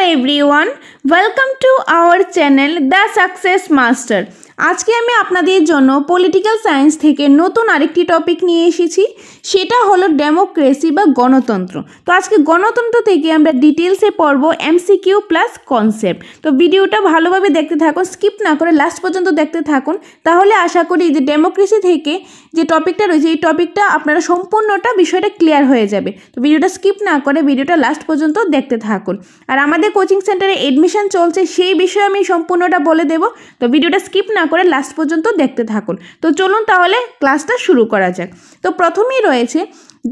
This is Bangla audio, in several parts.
everyone, welcome to our channel The Success Master. আজকে আমি আপনাদের জন্য পলিটিক্যাল সায়েন্স থেকে নতুন আরেকটি টপিক নিয়ে এসেছি, সেটা হলো ডেমোক্রেসি বা গণতন্ত্র। তো আজকে গণতন্ত্র থেকে আমরা ডিটেলসে পড়ব এমসিকিউ প্লাস কনসেপ্ট। তো ভিডিওটা ভালোভাবে দেখতে থাকুন, স্কিপ না করে লাস্ট পর্যন্ত দেখতে থাকুন, তাহলে আশা করি যে ডেমোক্রেসি থেকে যে টপিকটা রয়েছে এই টপিকটা আপনারা সম্পূর্ণটা বিষয়টা ক্লিয়ার হয়ে যাবে। তো ভিডিওটা স্কিপ না করে ভিডিওটা লাস্ট পর্যন্ত দেখতে থাকুন। আর আমাদের কোচিং সেন্টারে এডমিশন চলছে, সেই বিষয়ে আমি সম্পূর্ণটা বলে দেব। তো ভিডিওটা স্কিপ না করে লাস্ট পর্যন্ত দেখতে থাকুন। তো চলুন তাহলে ক্লাসটা শুরু করা যাক। তো প্রথমেই রয়েছে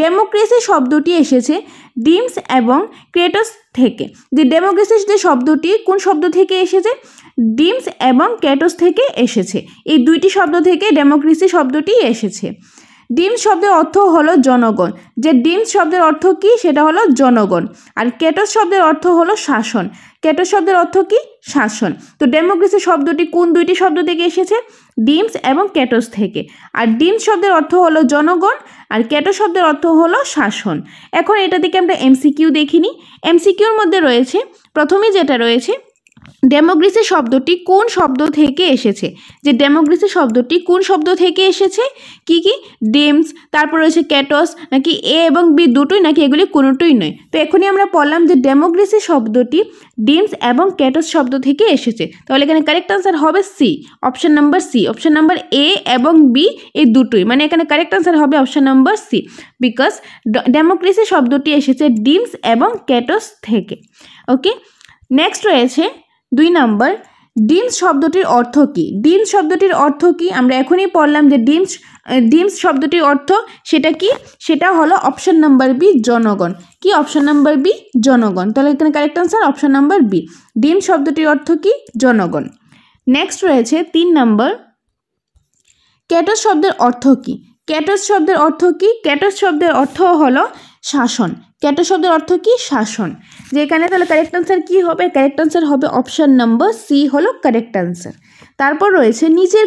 ডেমোক্রেসি শব্দটি এসেছে ডিমস এবং ক্রেটস থেকে। যে ডেমোক্রেসি যে শব্দটি কোন শব্দ থেকে এসেছে? ডিমস এবং ক্রেটস থেকে এসেছে। এই দুইটি শব্দ থেকে ডেমোক্রেসি শব্দটি এসেছে। ডিমস শব্দের অর্থ হলো জনগণ। যে ডিমস শব্দের অর্থ কি? সেটা হলো জনগণ। আর ক্রেটস শব্দের অর্থ হলো শাসন। ক্রেটস শব্দের অর্থ কি? শাসন। তো ডেমোক্রেসি শব্দটি কোন দুইটি শব্দ থেকে এসেছে? ডিমস এবং ক্রেটস থেকে। আর ডিমস শব্দের অর্থ হলো জনগণ, আর ক্রেটস শব্দের অর্থ হলো শাসন। এখন এটা থেকে আমরা এমসিকিউ দেখিনি। এমসিকিউর মধ্যে রয়েছে প্রথমেই যেটা রয়েছে, ডেমোক্রেসি শব্দটি কোন শব্দ থেকে এসেছে? যে ডেমোক্রেসি শব্দটি কোন শব্দ থেকে এসেছে? কি কি? ডিমস, তারপর রয়েছে ক্রেটস, নাকি এ এবং বি দুটোই, নাকি এগুলি কোনোটোই নয়? তো এখনই আমরা পড়লাম যে ডেমোক্রেসি শব্দটি ডিমস এবং ক্রেটস শব্দ থেকে এসেছে। তাহলে এখানে কারেক্ট আনসার হবে C, option number C. Option number A এবং বি এই দুটোই, মানে এখানে কারেক্ট আনসার হবে option number C, because democracy শব্দটি এসেছে ডিমস এবং ক্রেটস থেকে। ওকে, নেক্সট রয়েছে 2 নম্বর, ডিমস শব্দটির অর্থ কী? ডিমস শব্দটির অর্থ কী? আমরা এখনই পড়লাম যে ডিমস শব্দটির অর্থ সেটা কি? সেটা হলো অপশন নাম্বার বি, জনগণ। কি? অপশন নাম্বার বি, জনগণ। তাহলে এখানে correct answer option number B, demos শব্দটির অর্থ কি? জনগণ। নেক্সট রয়েছে 3 নম্বর, ক্রেটস শব্দের অর্থ কী? ক্রেটস শব্দের অর্থ কী? ক্রেটস শব্দের অর্থ হলো শাসন। ক্রেটস শব্দের অর্থ কি? শাসন। যেখানে তাহলে কারেক্ট আনসার কী হবে? কারেক্ট আনসার হবে অপশন নাম্বার সি হলো কারেক্ট আনসার। তারপর রয়েছে নিচের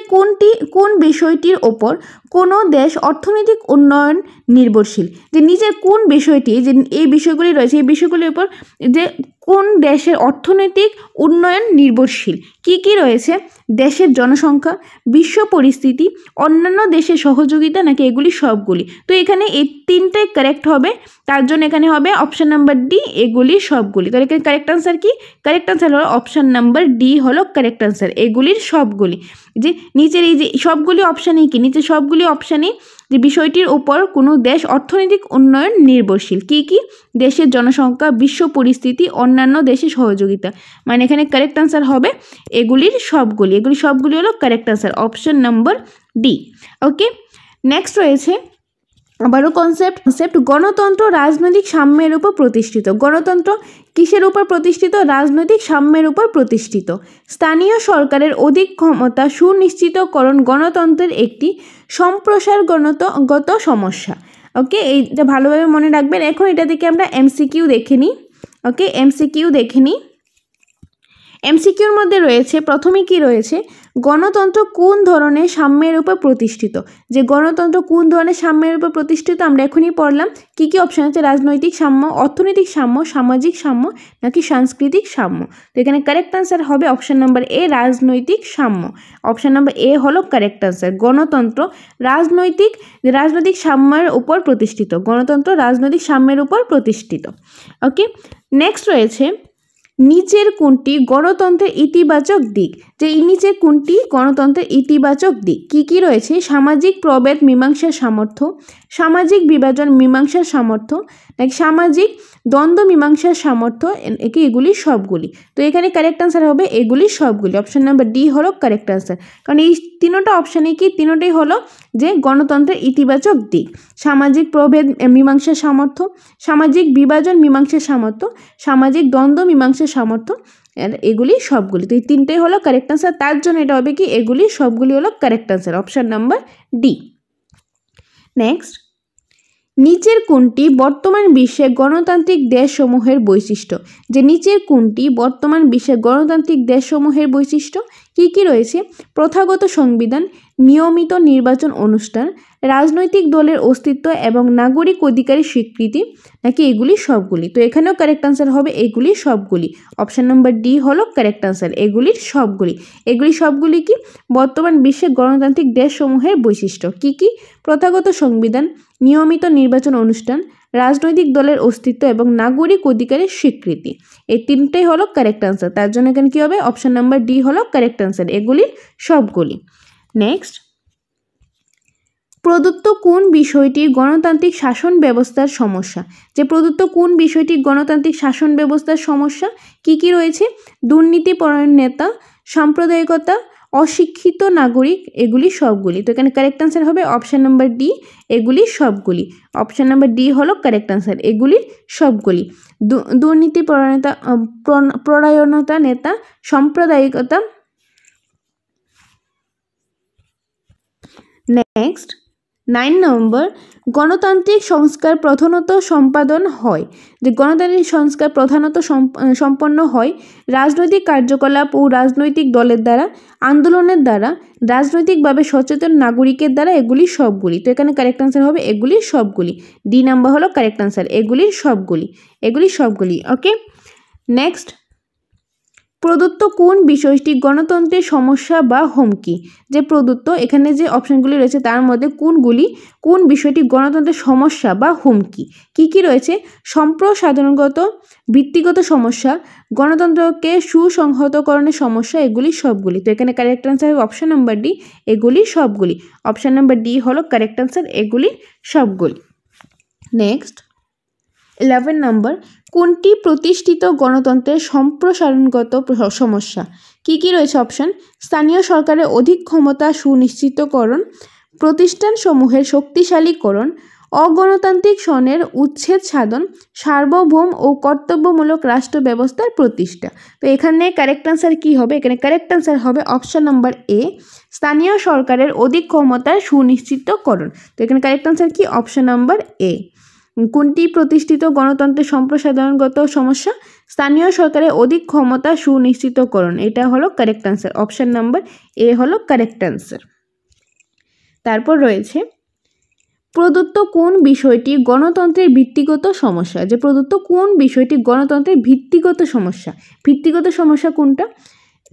কোন বিষয়টির ওপর কোনো দেশ অর্থনৈতিক উন্নয়ন নির্ভরশীল? যে নিচের কোন বিষয়টি, যে এই বিষয়গুলি রয়েছে এই বিষয়গুলির উপর যে কোন দেশের অর্থনৈতিক উন্নয়ন নির্ভরশীল? কি কি রয়েছে? দেশের জনসংখ্যা, বিশ্ব পরিস্থিতি, অন্যান্য দেশের সহযোগিতা, নাকি এগুলি সবগুলি? তো এখানে এই তিনটাই কারেক্ট হবে, তার জন্য এখানে হবে অপশন নাম্বার ডি, এগুলি সবগুলি। তাহলে এখানে কারেক্ট আনসার কি? কারেক্ট আনসার হলো অপশন নাম্বার ডি হলো কারেক্ট আনসার, এগুলির সবগুলি। যে নিচের এই যে সবগুলি অপশানই কি? নিচের সবগুলি অপশানই যে বিষয়টির উপর কোনো দেশ অর্থনৈতিক উন্নয়ন নির্ভরশীল। কি কি? দেশের জনসংখ্যা, বিশ্ব পরিস্থিতি, অন্যান্য দেশের সহযোগিতা, মানে এখানে কারেক্ট আনসার হবে এগুলির সবগুলি। এগুলি সবগুলি হলো correct answer, option number D. Okay, next রয়েছে আবারও কনসেপ্ট গণতন্ত্র রাজনৈতিক সাম্যের উপর প্রতিষ্ঠিত। গণতন্ত্র কিসের উপর প্রতিষ্ঠিত? রাজনৈতিক সাম্যের উপর প্রতিষ্ঠিত। স্থানীয় সরকারের অধিক ক্ষমতা সুনিশ্চিতকরণ গণতন্ত্রের একটি সম্প্রসারগত সমস্যা। ওকে, এইটা ভালোভাবে মনে রাখবেন। এখন এটা থেকে আমরা এমসিকিউ দেখে নিই। ওকে, এমসিকিউ দেখে নিই। এমসিকিউর মধ্যে রয়েছে প্রথমে কি রয়েছে, গণতন্ত্র কোন ধরনের সাম্যের উপর প্রতিষ্ঠিত? যে গণতন্ত্র কোন ধরনের সাম্যের উপর প্রতিষ্ঠিত আমরা এখনই পড়লাম। কি কি অপশান আছে? রাজনৈতিক সাম্য, অর্থনৈতিক সাম্য, সামাজিক সাম্য, নাকি সাংস্কৃতিক সাম্য? তো এখানে কারেক্ট আনসার হবে অপশান নাম্বার এ, রাজনৈতিক সাম্য। অপশান নাম্বার এ হলো কারেক্ট আনসার। গণতন্ত্র রাজনৈতিক সাম্যের উপর প্রতিষ্ঠিত। গণতন্ত্র রাজনৈতিক সাম্যের উপর প্রতিষ্ঠিত। ওকে, নেক্সট রয়েছে নিচের কোনটি গণতন্ত্রের ইতিবাচক দিক? যে নিচের কোনটি গণতন্ত্রের ইতিবাচক দিক? কি কি রয়েছে? সামাজিক প্রভেদ মীমাংসার সামর্থ্য, সামাজিক বিভাজন মীমাংসার সামর্থ্য, নাকি সামাজিক দ্বন্দ্ব মীমাংসার সামর্থ্য, এগুলি সবগুলি। তো এখানে কারেক্ট আনসার হবে এগুলি সবগুলি, অপশন নাম্বার ডি হলো কারেক্ট আনসার। কারণ এই তিনোটা অপশানে কি? তিনোটাই হলো যে গণতন্ত্রের ইতিবাচক দিক। সামাজিক প্রভেদ মীমাংসার সামর্থ্য, সামাজিক বিভাজন মীমাংসার সামর্থ্য, সামাজিক দ্বন্দ্ব মীমাংসার সামর্থ্য, এগুলি সবগুলি। তো এই তিনটেই হলো কারেক্ট আনসার, তার জন্য এটা হবে কি? এগুলি সবগুলি হলো correct answer, option number D. Next, নিচের কোনটি বর্তমান বিশ্বে গণতান্ত্রিক দেশসমূহের বৈশিষ্ট্য? যে নিচের কোনটি বর্তমান বিশ্বের গণতান্ত্রিক দেশসমূহের বৈশিষ্ট্য? কি রয়েছে? প্রথাগত সংবিধান, নিয়মিত নির্বাচন অনুষ্ঠান, রাজনৈতিক দলের অস্তিত্ব এবং নাগরিক অধিকারের স্বীকৃতি, নাকি এগুলি সবগুলি? তো এখানেও কারেক্ট আনসার হবে এগুলি সবগুলি। অপশান নম্বর ডি হলো কারেক্ট আনসার, এগুলির সবগুলি। এগুলি সবগুলি কি? বর্তমান বিশ্বের গণতান্ত্রিক দেশসমূহের বৈশিষ্ট্য। কি? প্রথাগত সংবিধান, নিয়মিত নির্বাচন অনুষ্ঠান, রাজনৈতিক দলের অস্তিত্ব এবং নাগরিক অধিকারের স্বীকৃতি। এই তিনটাই হলো কারেক্ট আনসার। তার জন্য এখানে কী হবে? অপশান নাম্বার ডি হলো কারেক্ট আনসার, এগুলির সবগুলি। নেক্সট, প্রদত্ত কোন বিষয়টি গণতান্ত্রিক শাসন ব্যবস্থার সমস্যা? যে প্রদত্ত কোন বিষয়টি গণতান্ত্রিক শাসন ব্যবস্থার সমস্যা? কি রয়েছে? দুর্নীতিপরায়ণ নেতা, সাম্প্রদায়িকতা, অশিক্ষিত নাগরিক, এগুলি সবগুলি। তো এখানে কারেক্ট আনসার হবে অপশান নাম্বার ডি, এগুলি সবগুলি। অপশান নাম্বার ডি হলো কারেক্ট আনসার, এগুলি সবগুলি। দুর্নীতিপরায়ণতা নেতা, সাম্প্রদায়িকতা। নেক্সট 9 নম্বর, গণতান্ত্রিক সংস্কার প্রধানত সম্পাদন হয়। যে গণতান্ত্রিক সংস্কার প্রধানত সম্পন্ন হয় রাজনৈতিক কার্যকলাপ ও রাজনৈতিক দলের দ্বারা, আন্দোলনের দ্বারা, রাজনৈতিকভাবে সচেতন নাগরিকের দ্বারা, এগুলি সবগুলি। তো এখানে কারেক্ট আনসার হবে এগুলি সবগুলি। ডি নাম্বার হলো কারেক্ট আনসার, এগুলির সবগুলি, এগুলি সবগুলি। ওকে, নেক্সট, প্রদত্ত কোন বিষয়টি গণতন্ত্রের সমস্যা বা হুমকি? যে প্রদত্ত এখানে যে অপশনগুলি রয়েছে তার মধ্যে কোন বিষয়টি গণতন্ত্রের সমস্যা বা হুমকি? কি রয়েছে? সম্প্রসারণগত ভিত্তিগত সমস্যা, গণতন্ত্রকে সুসংহতকরণের সমস্যা, এগুলি সবগুলি। তো এখানে কারেক্ট আনসার হবে অপশন নাম্বার ডি, এগুলি সবগুলি। অপশন নাম্বার ডি হলো কারেক্ট আনসার, এগুলি সবগুলি। নেক্সট 11 নম্বর, কোনটি প্রতিষ্ঠিত গণতন্ত্রের সম্প্রসারণগত সমস্যা? কি রয়েছে অপশন? স্থানীয় সরকারের অধিক ক্ষমতা সুনিশ্চিতকরণ, প্রতিষ্ঠানসমূহের শক্তিশালীকরণ, অগণতান্ত্রিক সনের উচ্ছেদ সাধন, সার্বভৌম ও কর্তব্যমূলক রাষ্ট্র ব্যবস্থার প্রতিষ্ঠা। তো এখানে কারেক্ট আনসার কি হবে? এখানে কারেক্ট আনসার হবে অপশন নাম্বার এ, স্থানীয় সরকারের অধিক ক্ষমতা সুনিশ্চিতকরণ। তো এখানে কারেক্ট আনসার কি? অপশন নাম্বার এ। কোনটি প্রতিষ্ঠিত গণতন্ত্রের সম্প্রসারণগত সমস্যা? স্থানীয় সরকারের অধিক ক্ষমতা সুনিশ্চিতকরণ, এটা হলো কারেক্ট আনসার। অপশন নাম্বার এ হলো কারেক্ট আনসার। তারপর রয়েছে প্রদত্ত কোন বিষয়টি গণতন্ত্রের ভিত্তিগত সমস্যা? যে প্রদত্ত কোন বিষয়টি গণতন্ত্রের ভিত্তিগত সমস্যা? ভিত্তিগত সমস্যা কোনটা?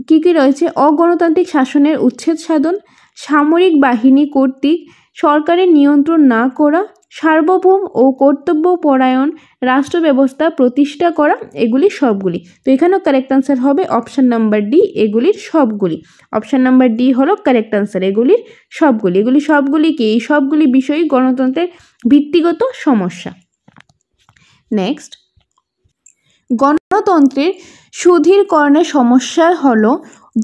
কি রয়েছে? অগণতান্ত্রিক শাসনের উচ্ছেদ সাধন, সামরিক বাহিনী কর্তৃক সরকারের নিয়ন্ত্রণ না করা, সার্বভৌম ও কর্তব্যপরায়ণ রাষ্ট্র ব্যবস্থা প্রতিষ্ঠা করা, এগুলি সবগুলি। তো এখানেও কারেক্ট আনসার হবে অপশন নাম্বার ডি, এগুলির সবগুলি। অপশন নাম্বার ডি হলো কারেক্ট আনসার, এগুলির সবগুলি। এগুলি সবগুলি কি? এই সবগুলি বিষয়ই গণতন্ত্রের ভিত্তিগত সমস্যা। নেক্সট, গণতন্ত্রের সুদৃঢ়করণের সমস্যা হলো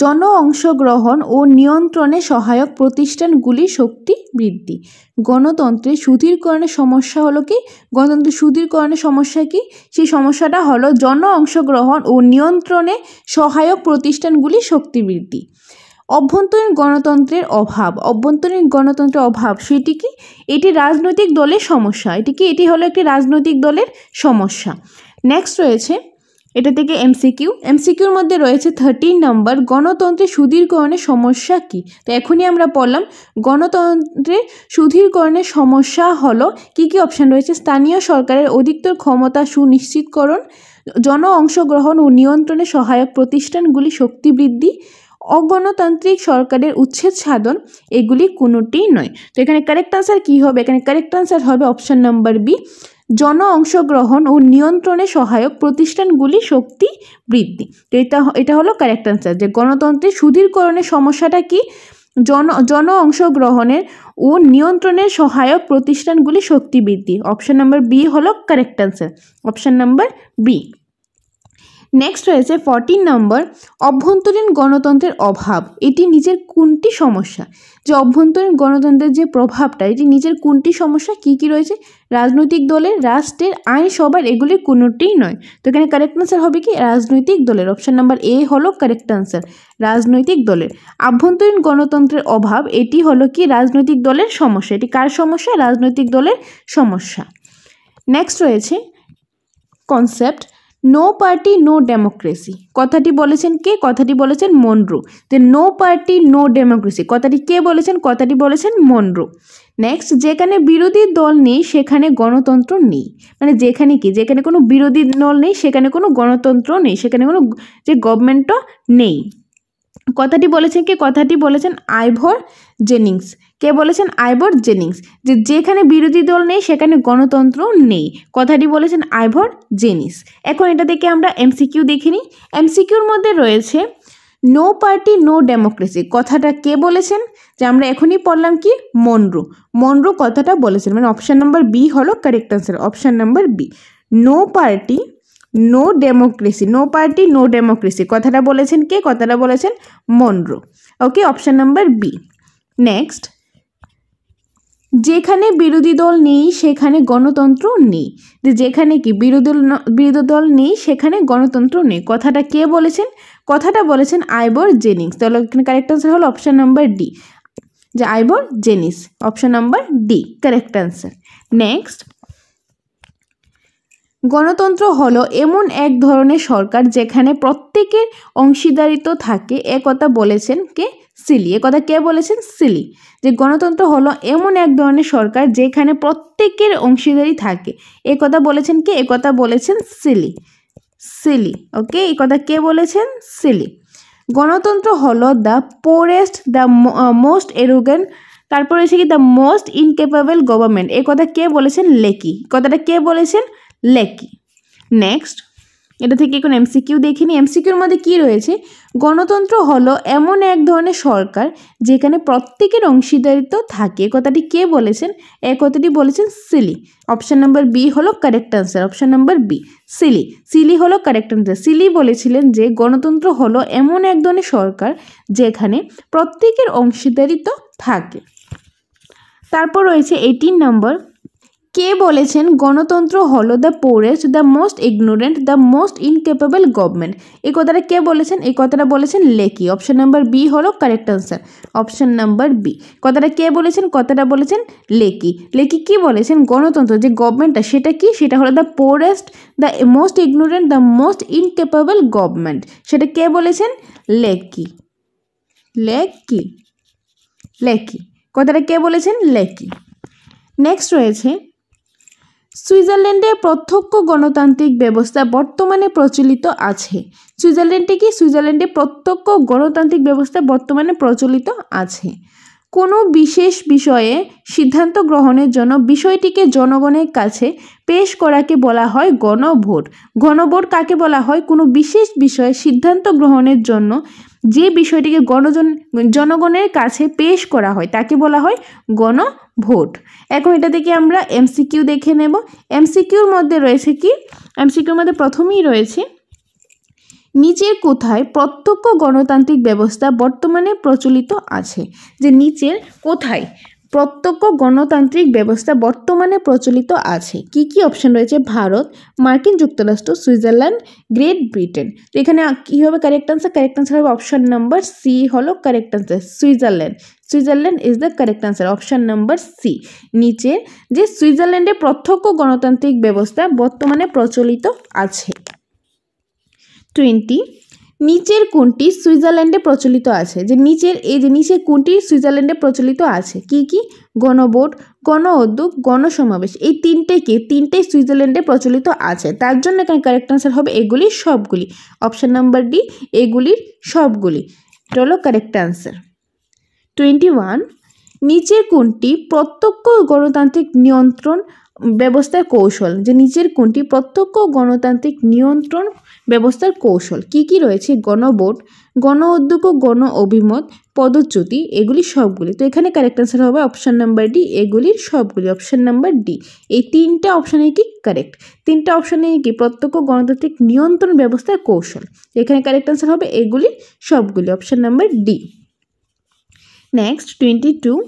জন অংশগ্রহণ ও নিয়ন্ত্রণে সহায়ক প্রতিষ্ঠানগুলির শক্তি বৃদ্ধি। গণতন্ত্রের সুদৃঢ়করণের সমস্যা হলো কি? গণতন্ত্রের সুদৃঢ়করণের সমস্যা কি? সেই সমস্যাটা হলো জন অংশগ্রহণ ও নিয়ন্ত্রণে সহায়ক প্রতিষ্ঠানগুলির শক্তি বৃদ্ধি। অভ্যন্তরীণ গণতন্ত্রের অভাব, অভ্যন্তরীণ গণতন্ত্রের অভাব সেটি কি? এটি রাজনৈতিক দলের সমস্যা। এটি হলো একটি রাজনৈতিক দলের সমস্যা। নেক্সট রয়েছে এটা থেকে এমসিকিউর মধ্যে রয়েছে 13 নম্বর, গণতন্ত্রের সুদৃঢ়করণের সমস্যা কি? তো এখনই আমরা পড়লাম গণতন্ত্রের সুদৃঢ়করণের সমস্যা হলো কি অপশান রয়েছে? স্থানীয় সরকারের অধিকতর ক্ষমতা সুনিশ্চিতকরণ, জন অংশগ্রহণ ও নিয়ন্ত্রণে সহায়ক প্রতিষ্ঠানগুলি শক্তি বৃদ্ধি, অগণতান্ত্রিক সরকারের উচ্ছেদ সাধন, এগুলি কোনোটিই নয়। তো এখানে কারেক্ট আনসার কি হবে? এখানে কারেক্ট আনসার হবে অপশন নাম্বার বি, জন অংশগ্রহণ ও নিয়ন্ত্রণে সহায়ক প্রতিষ্ঠানগুলি শক্তি বৃদ্ধি। তো এটা হলো কারেক্ট আনসার, যে গণতন্ত্রের সুদৃঢ়করণের সমস্যাটা কি? জন অংশগ্রহণের ও নিয়ন্ত্রণের সহায়ক প্রতিষ্ঠানগুলি শক্তি বৃদ্ধি। অপশন নাম্বার বি হলো correct answer, option number B. Next রয়েছে 14 নম্বর, অভ্যন্তরীণ গণতন্ত্রের অভাব এটি নিজের কোনটি সমস্যা? যে অভ্যন্তরীণ গণতন্ত্রের যে প্রভাবটা এটি নিজের কোনটি সমস্যা? কি রয়েছে? রাজনৈতিক দলের, রাষ্ট্রের, আইনসভার, এগুলির কোনোটিই নয়। তো এখানে কারেক্ট আনসার হবে কি? রাজনৈতিক দলের। অপশন নাম্বার এ হলো কারেক্ট আনসার, রাজনৈতিক দলের। আভ্যন্তরীণ গণতন্ত্রের অভাব এটি হলো কি? রাজনৈতিক দলের সমস্যা। এটি কার সমস্যা? রাজনৈতিক দলের সমস্যা। নেক্সট রয়েছে concept no party no democracy কথাটি বলেছেন কে? কথাটি বলেছেন মনরো। যে নো পার্টি নো ডেমোক্রেসি কথাটি কে বলেছেন? কথাটি বলেছেন মনরো। নেক্সট, যেখানে বিরোধী দল নেই সেখানে গণতন্ত্র নেই। মানে যেখানে কি, যেখানে কোনো বিরোধী দল নেই সেখানে কোনো গণতন্ত্র নেই, সেখানে কোনো যে গভর্নমেন্টও নেই। কথাটি বলেছেন কে? কথাটি বলেছেন আইভর জেনিংস। কে বলেছেন? আইভর জেনিংস। যে যেখানে বিরোধী দল নেই সেখানে গণতন্ত্র নেই, কথাটি বলেছেন আইভর জেনিংস। এখন এটা থেকে আমরা এমসিকিউ দেখে নিই। এমসিকিউর মধ্যে রয়েছে নো পার্টি নো ডেমোক্রেসি কথাটা কে বলেছেন? যে আমরা এখনই পড়লাম কি, মনরো। মনরো কথাটা বলেছেন, মানে অপশান নাম্বার বি হলো correct answer, option number B. No party no democracy, no party no democracy কথাটা বলেছেন কে? কথাটা বলেছেন Monroe. Okay, option number B. Next, যেখানে বিরোধী দল নেই সেখানে গণতন্ত্র নেই। যে যেখানে কি বিরোধী দল নেই সেখানে গণতন্ত্র নেই কথাটা কে বলেছেন? কথাটা বলেছেন আইভর জেনিংস। তাহলে এখানে কারেক্ট আনসার হলো অপশান নাম্বার ডি, যে Ivor Jennings, option number D correct answer. Next, গণতন্ত্র হলো এমন এক ধরনের সরকার যেখানে প্রত্যেকের অংশীদারিত্ব থাকে, একথা বলেছেন কে? সিলি। একথা কে বলেছেন? সিলি। যে গণতন্ত্র হলো এমন এক ধরনের সরকার যেখানে প্রত্যেকের অংশীদারি থাকে, একথা বলেছেন কে? একথা বলেছেন সিলি। সিলি। ওকে, এই কথা কে বলেছেন? সিলি। গণতন্ত্র হলো দ্য পোরেস্ট, দ্য মোস্ট এরোগেন্ট, তারপর হচ্ছে কি দ্য মোস্ট ইনকেপেবল গভর্নমেন্ট। এই কথা কে বলেছেন? লেকি। কথাটা কে বলেছেন? লেকি। নেক্সট, এটা থেকে এখন এমসিকিউ দেখিনি। এমসিকিউর মধ্যে কি রয়েছে? গণতন্ত্র হলো এমন এক ধরনের সরকার যেখানে প্রত্যেকের অংশীদারিত্ব থাকে, কথাটি কে বলেছেন? এই কথাটি বলেছেন সিলি। অপশান নাম্বার বি হলো correct answer, option number B Seeley. Seeley হলো কারেক্ট আনসার। সিলি বলেছিলেন যে গণতন্ত্র হলো এমন এক ধরনের সরকার যেখানে প্রত্যেকের অংশীদারিত্ব থাকে। তারপর রয়েছে 18 নম্বর, কে বলেছেন গণতন্ত্র হলো the poorest, the most ignorant, the most incapable government. এই কথাটা কে বলেছেন? এই কথাটা বলেছেন লেকি। অপশান নাম্বার বি হলো correct answer, option number B. কথাটা কে বলেছেন? কথাটা বলেছেন লেকি। লেকি কি বলেছেন? গণতন্ত্র যে গভর্নমেন্টটা সেটা কি? সেটা হলো the poorest, the most ignorant, the most incapable government. সেটা কে বলেছেন? লেকি। লেকি। লেকি। কথাটা কে বলেছেন? লেকি। নেক্সট রয়েছে, সুইজারল্যান্ডে প্রত্যক্ষ গণতান্ত্রিক ব্যবস্থা বর্তমানে প্রচলিত আছে। সুইজারল্যান্ডে কি? সুইজারল্যান্ডে প্রত্যক্ষ গণতান্ত্রিক ব্যবস্থা বর্তমানে প্রচলিত আছে। কোনো বিশেষ বিষয়ে সিদ্ধান্ত গ্রহণের জন্য বিষয়টিকে জনগণের কাছে পেশ করাকে বলা হয় গণভোট। গণভোট কাকে বলা হয়? কোনো বিশেষ বিষয়ে সিদ্ধান্ত গ্রহণের জন্য যে বিষয়টিকে জনগণের কাছে পেশ করা হয় তাকে বলা হয় গণভোট। এখন এটা থেকে আমরা এমসিকিউ দেখে নেব। এমসিকিউর মধ্যে রয়েছে কি? এমসিকিউর মধ্যে প্রথমেই রয়েছে, নিচের কোথায় প্রত্যক্ষ গণতান্ত্রিক ব্যবস্থা বর্তমানে প্রচলিত আছে? যে নিচের কোথায় প্রত্যক্ষ গণতান্ত্রিক ব্যবস্থা বর্তমানে প্রচলিত আছে? কি কি অপশন রয়েছে? ভারত, মার্কিন যুক্তরাষ্ট্র, সুইজারল্যান্ড, গ্রেট ব্রিটেন। তো এখানে কী হবে কারেক্ট আনসার? কারেক্ট আনসার হবে অপশন নাম্বার সি হলো correct answer, Switzerland. Switzerland is the correct answer, option number C. নিচে যে সুইজারল্যান্ডে প্রত্যক্ষ গণতান্ত্রিক ব্যবস্থা বর্তমানে প্রচলিত আছে। 20, নিচের কোনটি সুইজারল্যান্ডে প্রচলিত আছে? যে নিচের নিচে কোনটি সুইজারল্যান্ডে প্রচলিত আছে? কি কি? গণভোট, গণ উদ্যোগ, গণসমাবেশ। এই তিনটেই সুইজারল্যান্ডে প্রচলিত আছে। তার জন্য এখানে কারেক্ট আনসার হবে এগুলির সবগুলি, অপশন নাম্বার ডি এগুলির সবগুলি। এটা হলো কারেক্ট আনসার। 21, নিচের কোনটি প্রত্যক্ষ গণতান্ত্রিক নিয়ন্ত্রণ ব্যবস্থার কৌশল? যে নিচের কোনটি প্রত্যক্ষ গণতান্ত্রিক নিয়ন্ত্রণ ব্যবস্থার কৌশল? কি কি রয়েছে? গণভোট, গণ উদ্যোগ ও গণ অভিমত, পদচ্যুতি, এগুলি সবগুলি। তো এখানে কারেক্ট আনসার হবে অপশন নাম্বার ডি এগুলির সবগুলি, অপশন নাম্বার ডি। এই তিনটা অপশানে কি কারেক্ট? তিনটা অপশানে কি প্রত্যক্ষ গণতান্ত্রিক নিয়ন্ত্রণ ব্যবস্থার কৌশল। এখানে কারেক্ট আনসার হবে এগুলির সবগুলি, অপশন নাম্বার ডি। নেক্সট 22,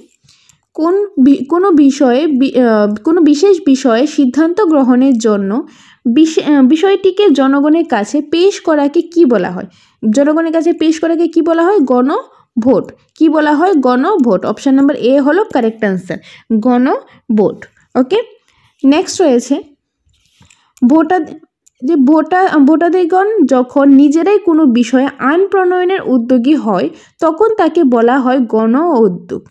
কোনো বিশেষ বিষয়ে সিদ্ধান্ত গ্রহণের জন্য বিষয়টিকে জনগণের কাছে পেশ করাকে কি বলা হয়? জনগণের কাছে পেশ করাকে কি বলা হয়? গণভোট। কি বলা হয়? গণভোট। অপশন নাম্বার এ হলো কারেক্ট আনসার, গণভোট। ওকে, নেক্সট রয়েছে যে ভোটাধিগণ যখন নিজেরাই কোনো বিষয়ে আইন প্রণয়নের উদ্যোগী হয় তখন তাকে বলা হয় গণ উদ্যোগ।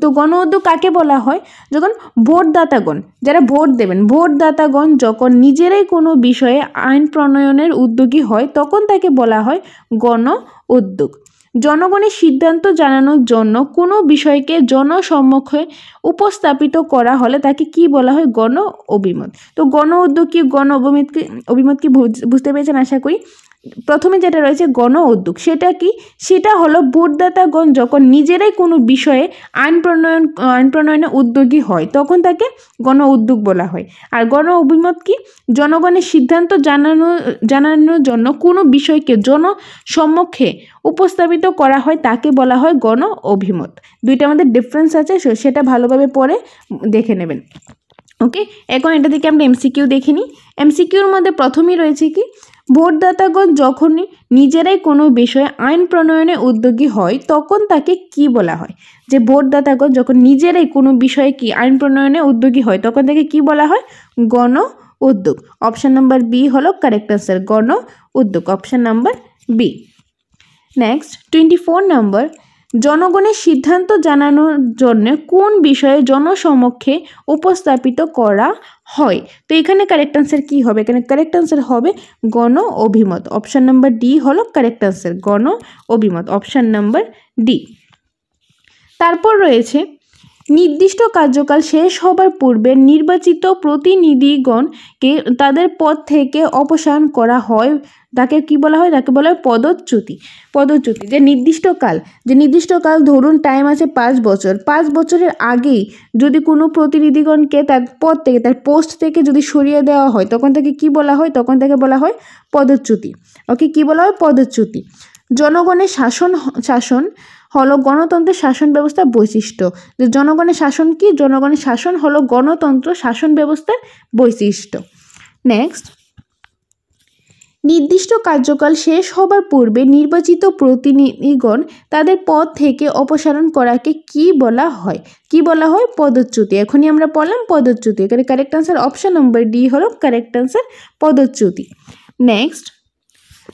তো গণ উদ্যোগ কাকে বলা হয়? যখন ভোটদাতাগণ, যারা ভোট দেবেন, ভোটদাতাগণ যখন নিজেরাই কোনো বিষয়ে আইন প্রণয়নের উদ্যোগী হয় তখন তাকে বলা হয় গণ উদ্যোগ। জনগণের সিদ্ধান্ত জানানোর জন্য কোনো বিষয়কে জনসম্মুখে উপস্থাপিত করা হলে তাকে কি বলা হয়? গণ অভিমত। তো গণ উদ্যোগ কি, গণ অভিমত কি বুঝতে পেরেছেন আশা করি। প্রথমে যেটা রয়েছে গণ উদ্যোগ, সেটা কি? সেটা হলো ভোটদাতাগণ যখন নিজেরাই কোনো বিষয়ে আইন প্রণয়নে উদ্যোগী হয় তখন তাকে গণ উদ্যোগ বলা হয়। আর গণ অভিমত কি? জনগণের সিদ্ধান্ত জানানোর জন্য কোনো বিষয়কে জনসম্মুখে উপস্থাপিত করা হয় তাকে বলা হয় গণ অভিমত। দুইটার মধ্যে ডিফারেন্স আছে, সেটা ভালোভাবে পরে দেখে নেবেন। ওকে, এখন এটা থেকে আমরা এমসিকিউ দেখে নিই। এমসিকিউর মধ্যে প্রথমেই রয়েছে কি? ভোটদাতাগণ যখনই নিজেরাই কোনো বিষয়ে আইন প্রণয়নে উদ্যোগী হয় তখন তাকে কি বলা হয়? যে ভোটদাতাগণ যখন নিজেরাই কোনো বিষয়ে কি আইন প্রণয়নে উদ্যোগী হয় তখন তাকে কি বলা হয়? গণ উদ্যোগ। অপশন নাম্বার বি হলো কারেক্ট আনসার, গণ উদ্যোগ, অপশন নাম্বার বি। নেক্সট 24 নম্বর, জনগণের সিদ্ধান্ত জানানোর জন্য কোন বিষয়ে জনসমক্ষে উপস্থাপিত করা হয়? তো এখানে কারেক্ট আনসার কি হবে? এখানে কারেক্ট আনসার হবে গণ অভিমত। অপশন নাম্বার ডি হলো কারেক্ট আনসার, গণ অভিমত, অপশন নাম্বার ডি। তারপর রয়েছে নির্দিষ্ট কার্যকাল শেষ হবার পূর্বে নির্বাচিত প্রতিনিধিগণকে তাদের পদ থেকে অপসারণ করা হয়, তাকে কি বলা হয়? তাকে বলা হয় পদচ্যুতি। পদচ্যুতি যে নির্দিষ্ট কাল ধরুন টাইম আছে 5 বছর, 5 বছরের আগেই যদি কোনো প্রতিনিধিগণকে তার পদ থেকে, তার পোস্ট থেকে যদি সরিয়ে দেওয়া হয় তখন তাকে কি বলা হয়? তখন তাকে বলা হয় পদচ্যুতি। ওকে, কি বলা হয়? পদচ্যুতি। জনগণের শাসন হলো গণতন্ত্রের শাসন ব্যবস্থার বৈশিষ্ট্য। যে জনগণের শাসন কি? জনগণের শাসন হলো গণতন্ত্র শাসন ব্যবস্থার বৈশিষ্ট্য। নেক্সট, নির্দিষ্ট কার্যকাল শেষ হবার পূর্বে নির্বাচিত প্রতিনিধিগণ তাদের পদ থেকে অপসারণ করাকে কি বলা হয়? কি বলা হয়? পদচ্যুতি। এখনই আমরা পড়লাম পদচ্যুতি। এখানে correct answer option number D হলো কারেক্ট আনসার, পদচ্যুতি। নেক্সট,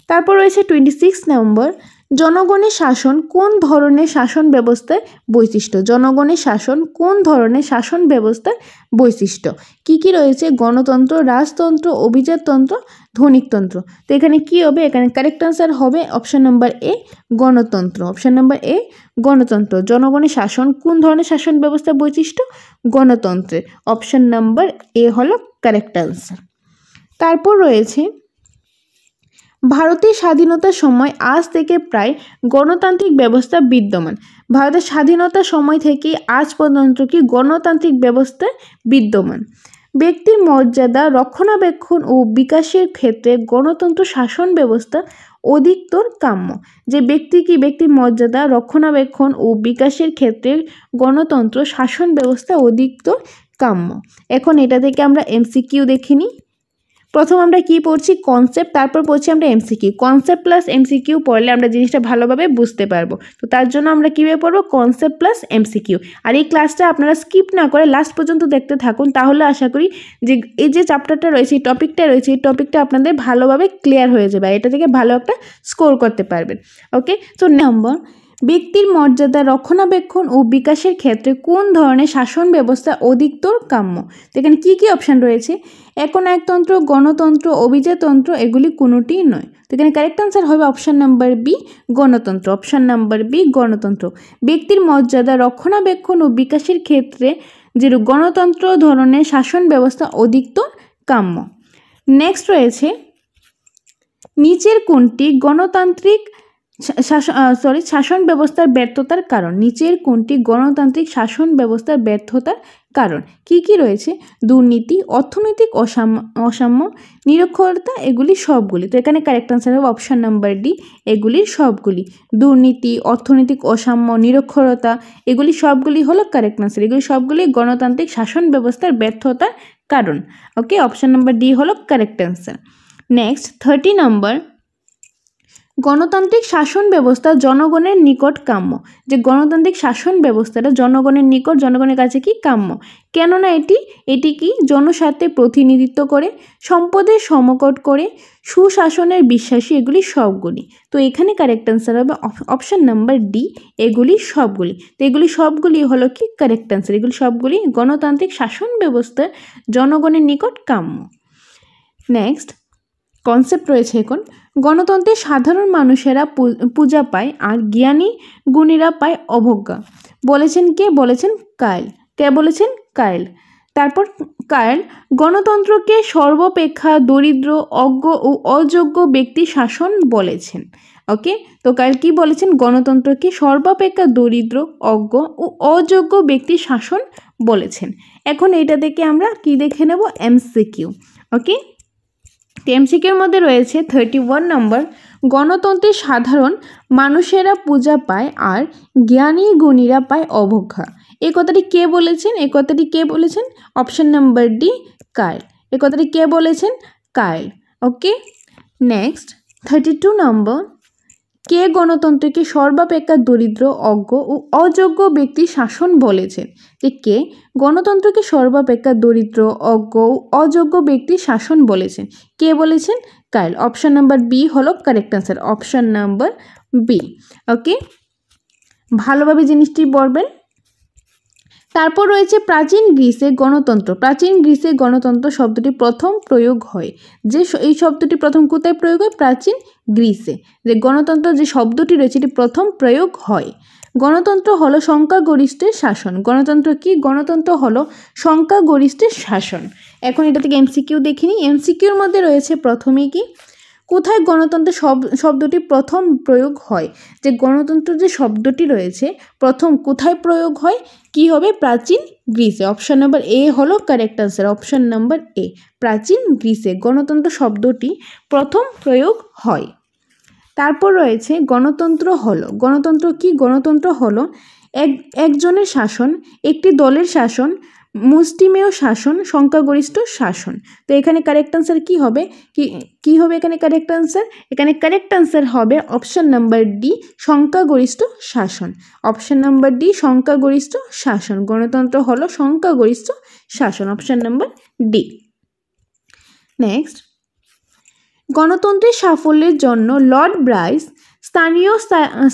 তারপর রয়েছে 26 নম্বর, জনগণের শাসন কোন ধরনের শাসন ব্যবস্থার বৈশিষ্ট্য? জনগণের শাসন কোন ধরনের শাসন ব্যবস্থার বৈশিষ্ট্য? কি কি রয়েছে? গণতন্ত্র, রাজতন্ত্র, অভিজাততন্ত্র, ধনিকতন্ত্র। তো এখানে কি হবে? এখানে কারেক্ট আনসার হবে অপশন নাম্বার এ, গণতন্ত্র। অপশন নাম্বার এ, গণতন্ত্র। জনগণের শাসন কোন ধরনের শাসন ব্যবস্থার বৈশিষ্ট্য? গণতন্ত্রের। অপশন নাম্বার এ হলো কারেক্ট আনসার। তারপর রয়েছে ভারতের স্বাধীনতার সময় আজ থেকে প্রায় গণতান্ত্রিক ব্যবস্থা বিদ্যমান। ভারতের স্বাধীনতার সময় থেকে আজ পর্যন্ত কি গণতান্ত্রিক ব্যবস্থা বিদ্যমান? ব্যক্তির মর্যাদা রক্ষণাবেক্ষণ ও বিকাশের ক্ষেত্রে গণতন্ত্র শাসন ব্যবস্থা অধিকতর কাম্য। যে ব্যক্তির মর্যাদা রক্ষণাবেক্ষণ ও বিকাশের ক্ষেত্রে গণতন্ত্র শাসন ব্যবস্থা অধিকতর কাম্য। এখন এটা থেকে আমরা এমসিকিউ দেখে নিই। প্রথম আমরা কি পড়ছি? কনসেপ্ট, তারপর পড়ছি আমরা এমসিকিউ। কনসেপ্ট প্লাস এমসিকিউ পড়লে আমরা জিনিসটা ভালোভাবে বুঝতে পারবো। তো তার জন্য আমরা কীভাবে পড়বো? Concept plus MCQ. আর এই ক্লাসটা আপনারা স্কিপ না করে লাস্ট পর্যন্ত দেখতে থাকুন, তাহলে আশা করি যে এই যে চ্যাপ্টারটা রয়েছে, এই টপিকটা রয়েছে, এই টপিকটা আপনাদের ভালোভাবে ক্লিয়ার হয়ে যাবে, এটা থেকে ভালো একটা স্কোর করতে পারবেন। ওকে, তো নম্বর, ব্যক্তির মর্যাদা রক্ষণাবেক্ষণ ও বিকাশের ক্ষেত্রে কোন ধরনের শাসন ব্যবস্থা অধিকতর কাম্য? তো এখানে কী কী অপশান রয়েছে? একনায়কতন্ত্র, গণতন্ত্র, অভিজাততন্ত্র, এগুলি কোনোটিই নয়। তো এখানে কারেক্ট আনসার হবে অপশান নাম্বার বি, গণতন্ত্র। অপশান নাম্বার বি, গণতন্ত্র। ব্যক্তির মর্যাদা রক্ষণাবেক্ষণ ও বিকাশের ক্ষেত্রে যে গণতন্ত্র ধরনের শাসন ব্যবস্থা অধিকতর কাম্য। নেক্সট রয়েছে নিচের কোনটি গণতান্ত্রিক শাসন ব্যবস্থার ব্যর্থতার কারণ? নিচের কোনটি গণতান্ত্রিক শাসন ব্যবস্থার ব্যর্থতার কারণ? কি কি রয়েছে? দুর্নীতি, অর্থনৈতিক অসাম্য, নিরক্ষরতা, এগুলি সবগুলি। তো এখানে কারেক্ট আনসার হবে অপশান নাম্বার ডি, এগুলির সবগুলি। দুর্নীতি, অর্থনৈতিক অসাম্য, নিরক্ষরতা, এগুলি সবগুলি হলো কারেক্ট আনসার। এগুলি সবগুলি গণতান্ত্রিক শাসন ব্যবস্থার ব্যর্থতার কারণ। ওকে, অপশান নাম্বার ডি হলো কারেক্ট আনসার। নেক্সট 30 নম্বর, গণতান্ত্রিক শাসন ব্যবস্থা জনগণের নিকট কাম্য। যে গণতান্ত্রিক শাসন ব্যবস্থাটা জনগণের নিকট, জনগণের কাছে কি কাম্য, কেননা এটি কি জনস্বার্থে প্রতিনিধিত্ব করে, সম্পদের সমকট করে, সুশাসনের বিশ্বাসী, এগুলি সবগুলি। তো এখানে কারেক্ট অ্যান্সার হবে অপশন নাম্বার ডি, এগুলি সবগুলি। তো এগুলি সবগুলি হলো কি কারেক্ট অ্যান্সার, এগুলি সবগুলি গণতান্ত্রিক শাসন ব্যবস্থা জনগণের নিকট কাম্য। নেক্সট কনসেপ্ট রয়েছে এখন, গণতন্ত্রে সাধারণ মানুষেরা পূজা পায় আর জ্ঞানী গুণীরা পায় অবজ্ঞা। বলেছেন কে? বলেছেন কায়েল। কে বলেছেন? কায়েল। তারপর কায়েল গণতন্ত্রকে সর্বাপেক্ষা দরিদ্র, অজ্ঞ ও অযোগ্য ব্যক্তি শাসন বলেছেন। ওকে, তো কায়েল কি বলেছেন? গণতন্ত্রকে সর্বাপেক্ষা দরিদ্র, অজ্ঞ ও অযোগ্য ব্যক্তি শাসন বলেছেন। এখন এটা থেকে আমরা কি দেখে নেব? এমসিকিউ। ওকে, এমসিকিউর মধ্যে রয়েছে 31 নম্বর, গণতন্ত্রে সাধারণ মানুষেরা পূজা পায় আর জ্ঞানী গুণীরা পায় অবজ্ঞা। এই কথাটি কে বলেছেন? এই কথাটি কে বলেছেন? Option number D, কায়েল। এই কথাটি কে বলেছেন? কায়েল। ওকে, নেক্সট 32 নম্বর, কে গণতন্ত্রকে সর্বাপেক্ষা দরিদ্র, অজ্ঞ ও অযোগ্য ব্যক্তি শাসন বলেছেন? যে কে গণতন্ত্রকে সর্বাপেক্ষা দরিদ্র, অজ্ঞ ও অযোগ্য ব্যক্তি শাসন বলেছেন? কে বলেছেন? কায়েল। অপশন নাম্বার বি হলো correct answer, option number B. Okay, ভালোভাবে জিনিসটি পড়বেন। তারপর রয়েছে প্রাচীন গ্রিসে গণতন্ত্র। প্রাচীন গ্রিসে গণতন্ত্র শব্দটি প্রথম প্রয়োগ হয়। যে এই শব্দটি প্রথম কোথায় প্রয়োগ হয়? প্রাচীন গ্রিসে। যে গণতন্ত্র যে শব্দটি রয়েছে এটি প্রথম প্রয়োগ হয়। গণতন্ত্র হলো সংখ্যাগরিষ্ঠের শাসন। গণতন্ত্র কি? গণতন্ত্র হলো সংখ্যাগরিষ্ঠের শাসন। এখন এটা থেকে এমসিকিউ দেখিনি। এমসিকিউর মধ্যে রয়েছে প্রথমেই কি, কোথায় গণতন্ত্রের শব্দটি প্রথম প্রয়োগ হয়? যে গণতন্ত্র যে শব্দটি রয়েছে প্রথম কোথায় প্রয়োগ হয়? কি হবে? প্রাচীন গ্রিসে। অপশন নাম্বার এ হলো কারেক্ট আনসার, অপশন নাম্বার এ, প্রাচীন গ্রিসে গণতন্ত্র শব্দটি প্রথম প্রয়োগ হয়। তারপর রয়েছে গণতন্ত্র হলো, গণতন্ত্র কি? গণতন্ত্র হলো একজনের শাসন, একটি দলের শাসন, মুষ্টিমেয় শাসন, সংখ্যাগরিষ্ঠ শাসন। তো এখানে কারেক্ট আনসার কি হবে? কি হবে এখানে কারেক্ট আনসার? এখানে কারেক্ট আনসার হবে অপশন নাম্বার ডি, সংখ্যাগরিষ্ঠ শাসন। অপশন নাম্বার ডি, সংখ্যাগরিষ্ঠ শাসন। গণতন্ত্র হলো সংখ্যাগরিষ্ঠ শাসন, অপশন নাম্বার ডি। নেক্সট, গণতন্ত্রের সাফল্যের জন্য লর্ড ব্রাইস স্থানীয়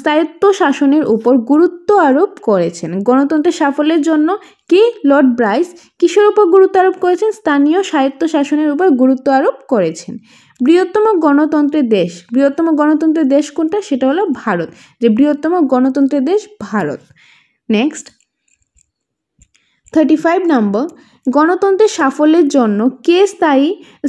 স্বায়ত্তশাসনের উপর গুরুত্ব আরোপ করেছেন। গণতন্ত্রের সাফল্যের জন্য কি লর্ড ব্রাইস কিসের উপর গুরুত্ব আরোপ করেছেন? স্থানীয় স্বায়ত্তশাসনের উপর গুরুত্ব আরোপ করেছেন। বৃহত্তম গণতন্ত্রের দেশ, বৃহত্তম গণতন্ত্রের দেশ কোনটা? সেটা হলো ভারত। যে বৃহত্তম গণতন্ত্রের দেশ ভারত। নেক্সট 35 নম্বর, গণতন্ত্রের সাফল্যের জন্য কে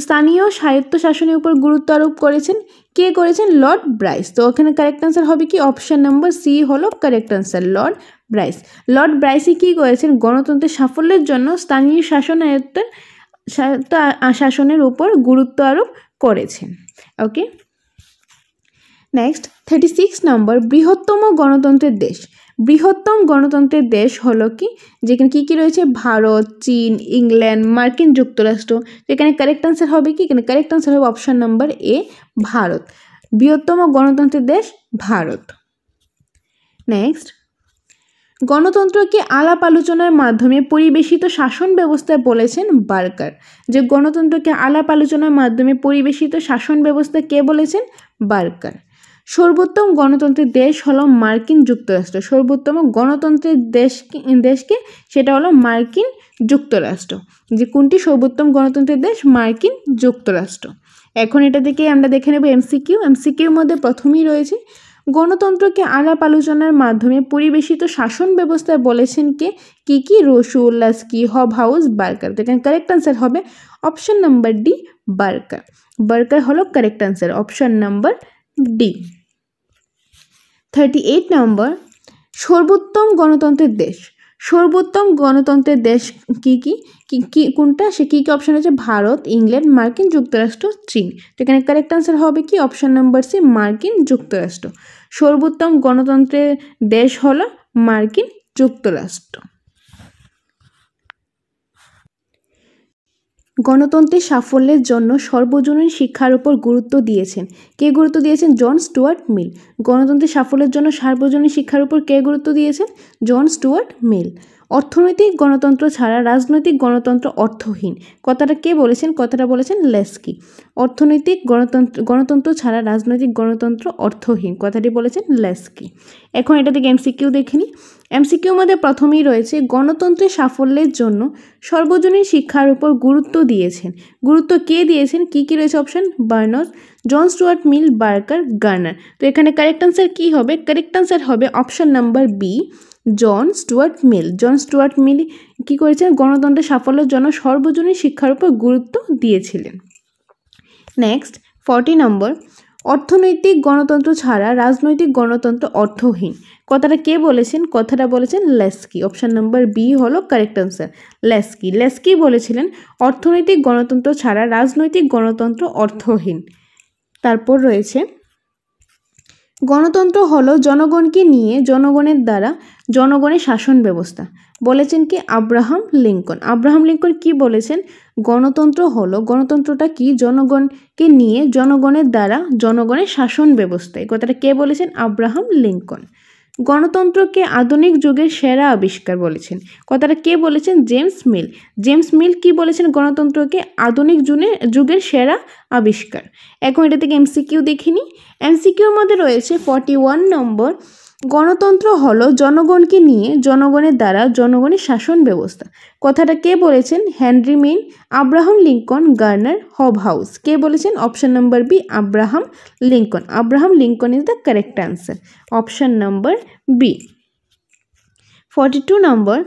স্থানীয় স্বায়ত্তশাসনের উপর গুরুত্ব আরোপ করেছেন? কে করেছেন? Lord Bryce. তো ওখানে কারেক্ট আনসার হবে কি? অপশন নাম্বার সি হলো correct answer, Lord Bryce. Lord ব্রাইসই কি করেছেন? গণতন্ত্রের সাফল্যের জন্য স্থানীয় শাসনের উপর গুরুত্ব আরোপ করেছেন। ওকে, নেক্সট 36 নম্বর, বৃহত্তম গণতন্ত্রের দেশ। বৃহত্তম গণতন্ত্রের দেশ হলো কি? যেখানে কি কি রয়েছে? ভারত, চীন, ইংল্যান্ড, মার্কিন যুক্তরাষ্ট্র। এখানে কারেক্ট আনসার হবে কি? এখানে কারেক্ট আনসার হবে অপশন নাম্বার এ, ভারত। বৃহত্তম গণতন্ত্রের দেশ ভারত। নেক্সট, গণতন্ত্রকে আলাপ আলোচনার মাধ্যমে পরিবেশিত শাসন ব্যবস্থা বলেছেন বার্কার। যে গণতন্ত্রকে আলাপ আলোচনার মাধ্যমে পরিবেশিত শাসন ব্যবস্থা কে বলেছেন? বার্কার। সর্বোত্তম গণতন্ত্রের দেশ হলো মার্কিন যুক্তরাষ্ট্র। সর্বোত্তম গণতন্ত্রের দেশকে সেটা হলো মার্কিন যুক্তরাষ্ট্র। যে কোনটি সর্বোত্তম গণতন্ত্রের দেশ? মার্কিন যুক্তরাষ্ট্র। এখন এটা থেকে আমরা দেখে নেব এমসিকিউ। এমসিকিউর মধ্যে প্রথমেই রয়েছে গণতন্ত্রকে আলাপ আলোচনার মাধ্যমে পরিবেশিত শাসন ব্যবস্থা বলেছেন কে? কি? রসুল্লাস্কি, হবহাউস, বার্কার। তো এখানে কারেক্ট আনসার হবে option number D, Barker. Barker হলো correct answer, option number D. 38 নম্বর, সর্বোত্তম গণতন্ত্রের দেশ। সর্বোত্তম গণতন্ত্রের দেশ কি কোনটা? সে কি অপশন আছে? ভারত, ইংল্যান্ড, মার্কিন যুক্তরাষ্ট্র, চীন। তো এখানে কারেক্ট আনসার হবে কি? অপশন নাম্বার সি, মার্কিন যুক্তরাষ্ট্র। সর্বোত্তম গণতন্ত্রের দেশ হলো মার্কিন যুক্তরাষ্ট্র। গণতন্ত্রের সাফল্যের জন্য সর্বজনীন শিক্ষার উপর গুরুত্ব দিয়েছেন। কে গুরুত্ব দিয়েছেন? জন স্টুয়ার্ট মিল। গণতন্ত্রের সাফল্যের জন্য সার্বজনীন শিক্ষার উপর কে গুরুত্ব দিয়েছেন? জন স্টুয়ার্ট মিল। অর্থনৈতিক গণতন্ত্র ছাড়া রাজনৈতিক গণতন্ত্র অর্থহীন। কথাটা কে বলেছেন? কথাটা বলেছেন লেস্কি। অর্থনৈতিক গণতন্ত্র ছাড়া রাজনৈতিক গণতন্ত্র অর্থহীন, কথাটি বলেছেন লেস্কি। এখন এটা থেকে এমসিকিউ দেখে নিই। এমসিকিউর মধ্যে প্রথমেই রয়েছে গণতন্ত্রের সাফল্যের জন্য সর্বজনীন শিক্ষার উপর গুরুত্ব দিয়েছেন। গুরুত্ব কে দিয়েছেন? কি কি রয়েছে অপশন? বার্নস, জন স্টুয়ার্ট মিল, বার্কার, গার্নার। তো এখানে কারেক্ট আনসার কি হবে? কারেক্ট আনসার হবে অপশন নাম্বার বি, জন স্টুয়ার্ট মিল। জন স্টুয়ার্ট মিল কি করেছেন? গণতন্ত্রের সাফল্যের জন্য সর্বজনীন শিক্ষার উপর গুরুত্ব দিয়েছিলেন। নেক্সট 40 নম্বর, অর্থনৈতিক গণতন্ত্র ছাড়া রাজনৈতিক গণতন্ত্র অর্থহীন। কথাটা কে বলেছেন? কথাটা বলেছেন লেস্কি। অপশন নাম্বার বি হলো কারেক্ট আনসার, লেস্কি। লেস্কি বলেছিলেন অর্থনৈতিক গণতন্ত্র ছাড়া রাজনৈতিক গণতন্ত্র অর্থহীন। তারপর রয়েছে গণতন্ত্র হলো জনগণকে নিয়ে জনগণের দ্বারা জনগণের শাসন ব্যবস্থা। বলেছেন কি? Abraham Lincoln. আব্রাহাম লিঙ্কন কি বলেছেন? গণতন্ত্র হলো, গণতন্ত্রটা কি? জনগণকে নিয়ে জনগণের দ্বারা জনগণের শাসন ব্যবস্থা। এই কথাটা কে বলেছেন? Abraham Lincoln. গণতন্ত্রকে আধুনিক যুগের সেরা আবিষ্কার বলেছেন। কথাটা কে বলেছেন? জেমস মিল। জেমস মিল কি বলেছেন? গণতন্ত্রকে আধুনিক যুগের সেরা আবিষ্কার। এখন এটা থেকে এমসিকিউ দেখিনি। এমসিকিউর মধ্যে রয়েছে 41 নম্বর, গণতন্ত্র হলো জনগণকে নিয়ে জনগণের দ্বারা জনগণের শাসন ব্যবস্থা। কথাটা কে বলেছেন? Henry Maine, Abraham Lincoln, Garner, Hobhouse. কে বলেছেন? Option number B, Abraham Lincoln. Abraham Lincoln is the correct answer, option number B. 42 নম্বর,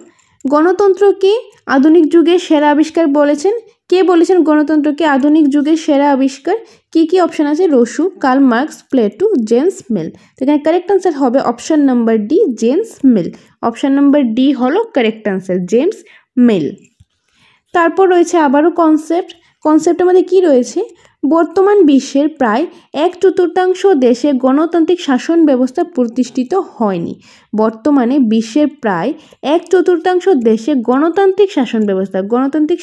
গণতন্ত্রকে আধুনিক যুগের সেরা আবিষ্কার বলেছেন। কে বলেছেন গণতন্ত্রকে আধুনিক যুগের সেরা আবিষ্কার? কি কি অপশন আছে? Rousseau, Karl Marx, Plato, James Mill. এখানে কারেক্ট আনসার হবে option number D, James Mill. Option number D হলো কারেক্ট আনসার, জেমস মিল। তারপর রয়েছে আবারও কনসেপ্টের মধ্যে কি রয়েছে? বর্তমান বিশ্বের প্রায় 1/4 দেশে গণতান্ত্রিক শাসন ব্যবস্থা প্রতিষ্ঠিত হয়নি। বর্তমানে বিশ্বের প্রায় 1/4 দেশে গণতান্ত্রিক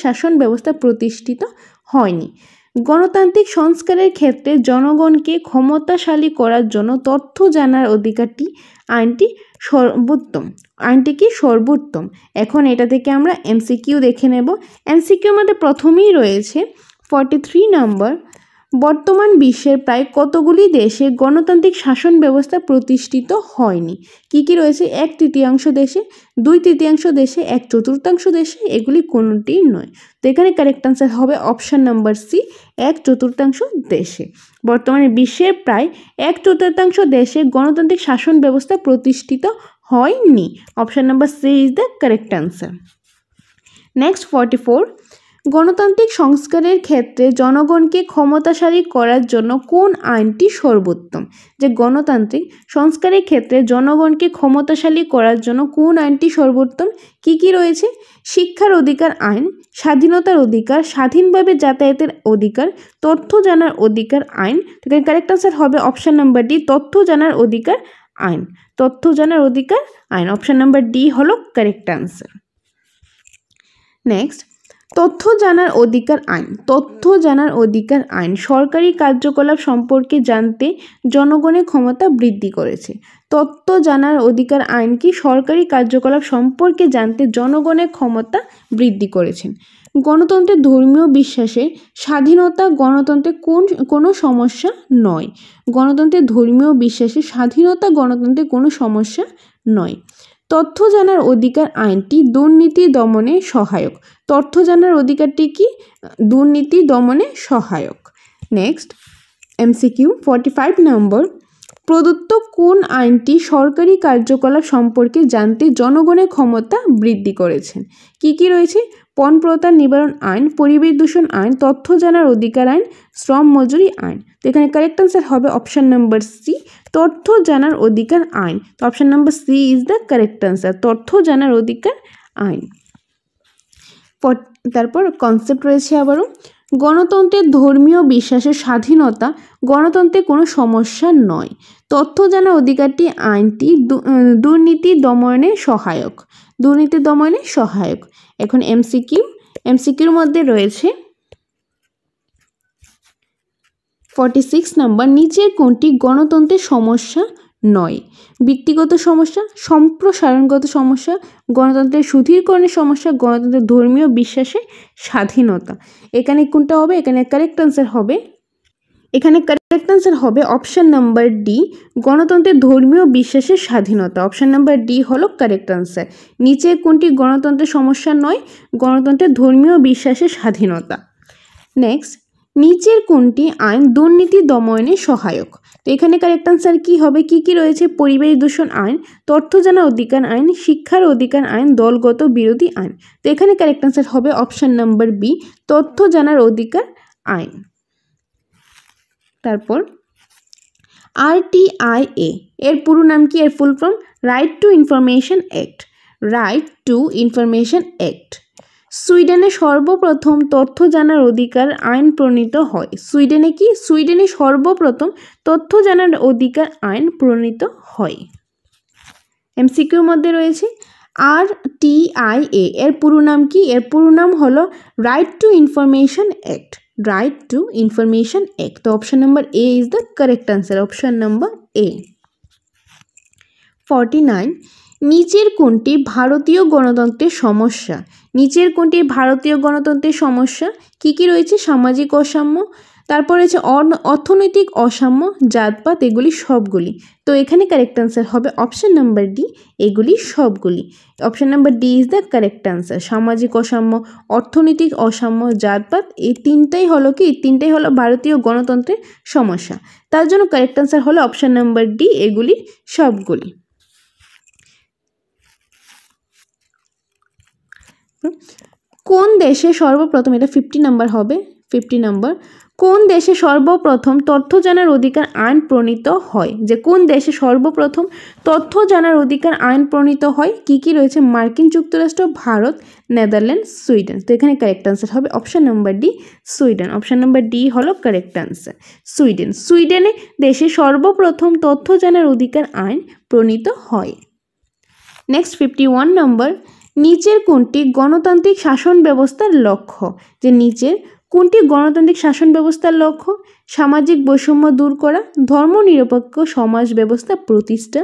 শাসন ব্যবস্থা প্রতিষ্ঠিত হয়নি। গণতান্ত্রিক সংস্কারের ক্ষেত্রে জনগণকে ক্ষমতাশালী করার জন্য তথ্য জানার অধিকারটি আইনটি সর্বোত্তম। এখন এটা থেকে আমরা এমসিকিউ দেখে নেব। এমসিকিউর মধ্যে প্রথমেই রয়েছে 43 নম্বর, বর্তমান বিশ্বের প্রায় কতগুলি দেশে গণতান্ত্রিক শাসন ব্যবস্থা প্রতিষ্ঠিত হয়নি? কি কি রয়েছে? 1/3 দেশে, 2/3 দেশে, 1/4 দেশে, এগুলি কোনোটিই নয়। তো এখানে কারেক্ট আনসার হবে অপশন নাম্বার সি, 1/4 দেশে। বর্তমানে বিশ্বের প্রায় 1/4 দেশে গণতান্ত্রিক শাসন ব্যবস্থা প্রতিষ্ঠিত হয়নি। Option number C is the correct answer. Next 44, গণতান্ত্রিক সংস্কারের ক্ষেত্রে জনগণকে ক্ষমতাশালী করার জন্য কোন আইনটি সর্বোত্তম? যে গণতান্ত্রিক সংস্কারের ক্ষেত্রে জনগণকে ক্ষমতাশালী করার জন্য কোন আইনটি সর্বোত্তম? কি কি রয়েছে? শিক্ষার অধিকার আইন, স্বাধীনতার অধিকার, স্বাধীনভাবে যাতায়াতের অধিকার, তথ্য জানার অধিকার আইন। এখানে কারেক্ট আনসার হবে অপশন নাম্বার ডি, তথ্য জানার অধিকার আইন। তথ্য জানার অধিকার আইন, অপশন নাম্বার ডি হলো কারেক্ট আনসার। নেক্সট, তথ্য জানার অধিকার আইন। তথ্য জানার অধিকার আইন সরকারি কার্যকলাপ সম্পর্কে জানতে জনগণের ক্ষমতা বৃদ্ধি করেছে। তথ্য জানার অধিকার আইন কি? সরকারি কার্যকলাপ সম্পর্কে জানতে জনগণের ক্ষমতা বৃদ্ধি করেছেন। গণতন্ত্রের ধর্মীয় বিশ্বাসে স্বাধীনতা গণতন্ত্রের কোনো সমস্যা নয়। গণতন্ত্রের ধর্মীয় বিশ্বাসে স্বাধীনতা গণতন্ত্রের কোনো সমস্যা নয়। তথ্য জানার অধিকার আইনটি দুর্নীতি দমনে সহায়ক। তথ্য জানার অধিকারটি কি? দুর্নীতি দমনে সহায়ক। নেক্সট এমসিকিউ 45 নম্বর, প্রদত্ত কোন আইনটি সরকারি কার্যকলাপ সম্পর্কে জানতে জনগণের ক্ষমতা বৃদ্ধি করেছেন? কি কি রয়েছে? পণপ্রথা নিবারণ আইন, পরিবেশ দূষণ আইন, তথ্য জানার অধিকার আইন, শ্রম মজুরি আইন। তো এখানে কারেক্ট আনসার হবে অপশন নাম্বার সি, তথ্য জানার অধিকার আইন। তো option number C is the correct answer, তথ্য জানার অধিকার আইন। তারপর কনসেপ্ট রয়েছে আবারও, গণতন্ত্রের ধর্মীয় বিশ্বাসের স্বাধীনতা গণতন্ত্রের কোনো সমস্যা নয়। তথ্য জানার অধিকারটি আইনটি দুর্নীতি দমনে সহায়ক। দুর্নীতি দমনে সহায়ক। এখন এমসিকিউর মধ্যে রয়েছে 46 নাম্বার, নিচের কোনটি গণতন্ত্রের সমস্যা নয়? ব্যক্তিগত সমস্যা, সম্প্রসারণগত সমস্যা, গণতন্ত্রের সুদৃঢ়ীকরণের সমস্যা, গণতন্ত্রের ধর্মীয় বিশ্বাসে স্বাধীনতা। এখানে কোনটা হবে? এখানে কারেক্ট আনসার হবে অপশন নাম্বার ডি, গণতন্ত্রের ধর্মীয় বিশ্বাসের স্বাধীনতা। অপশন নাম্বার ডি হলো কারেক্ট আনসার। নিচে কোনটি গণতন্ত্রের সমস্যা নয়? গণতন্ত্রের ধর্মীয় বিশ্বাসের স্বাধীনতা। নেক্সট, নিচের কোনটি আইন দুর্নীতি দমনে সহায়ক? তো এখানে কারেক্ট আনসার কি হবে? কি কি রয়েছে? পরিবেশ দূষণ আইন, তথ্য জানার অধিকার আইন, শিক্ষার অধিকার আইন, দলগত বিরোধী আইন। তো এখানে কারেক্ট আনসার হবে অপশন নাম্বার বি, তথ্য জানার অধিকার আইন। তারপর RTIA এর পুরো নাম কি? এর full form right to information act. Right to information act. সুইডেনে সর্বপ্রথম তথ্য জানার অধিকার আইন প্রণীত হয়। সুইডেনে সর্বপ্রথম তথ্য জানার অধিকার আইন প্রণীত হয়। এমসিকিউর মধ্যে রয়েছে RTIA এর পুরো নাম কি? এর পুরো নাম হলো right to information act. Right to information act. তো option number A is the correct answer. Option number A. 49, নিচের কোনটি ভারতীয় গণতন্ত্রের সমস্যা? নিচের কোনটি ভারতীয় গণতন্ত্রের সমস্যা? কি কি রয়েছে? সামাজিক অসাম্য, তারপর রয়েছে অর্থনৈতিক অসাম্য, জাতপাত, এগুলি সবগুলি। তো এখানে কারেক্ট আনসার হবে অপশন নাম্বার ডি, এগুলি সবগুলি। Option number D is the correct answer. সামাজিক অসাম্য, অর্থনৈতিক অসাম্য, জাতপাত, এই তিনটাই হলো ভারতীয় গণতন্ত্রের সমস্যা। তার জন্য কারেক্ট আনসার হলো অপশন নাম্বার ডি, এগুলি সবগুলি। কোন দেশে সর্বপ্রথম, এটা 50 নাম্বার হবে, 50 নাম্বার, কোন দেশে সর্বপ্রথম তথ্য জানার অধিকার আইন প্রণীত হয়? যে কোন দেশে সর্বপ্রথম তথ্য জানার অধিকার আইন প্রণীত হয়? কি কি রয়েছে? মার্কিন যুক্তরাষ্ট্র, ভারত, নেদারল্যান্ড, সুইডেন। তো এখানে কারেক্ট আনসার হবে option number D, Sweden. Option number D হলো কারেক্ট আনসার, সুইডেন। সুইডেনে দেশে সর্বপ্রথম তথ্য জানার অধিকার আইন প্রণীত হয়। নেক্সট 51 নম্বর, নিচের কোনটি গণতান্ত্রিক শাসন ব্যবস্থার লক্ষ্য? যে নিচের কোনটি গণতান্ত্রিক শাসন ব্যবস্থার লক্ষ্য? সামাজিক বৈষম্য দূর করা, ধর্মনিরপেক্ষ সমাজ ব্যবস্থা প্রতিষ্ঠা,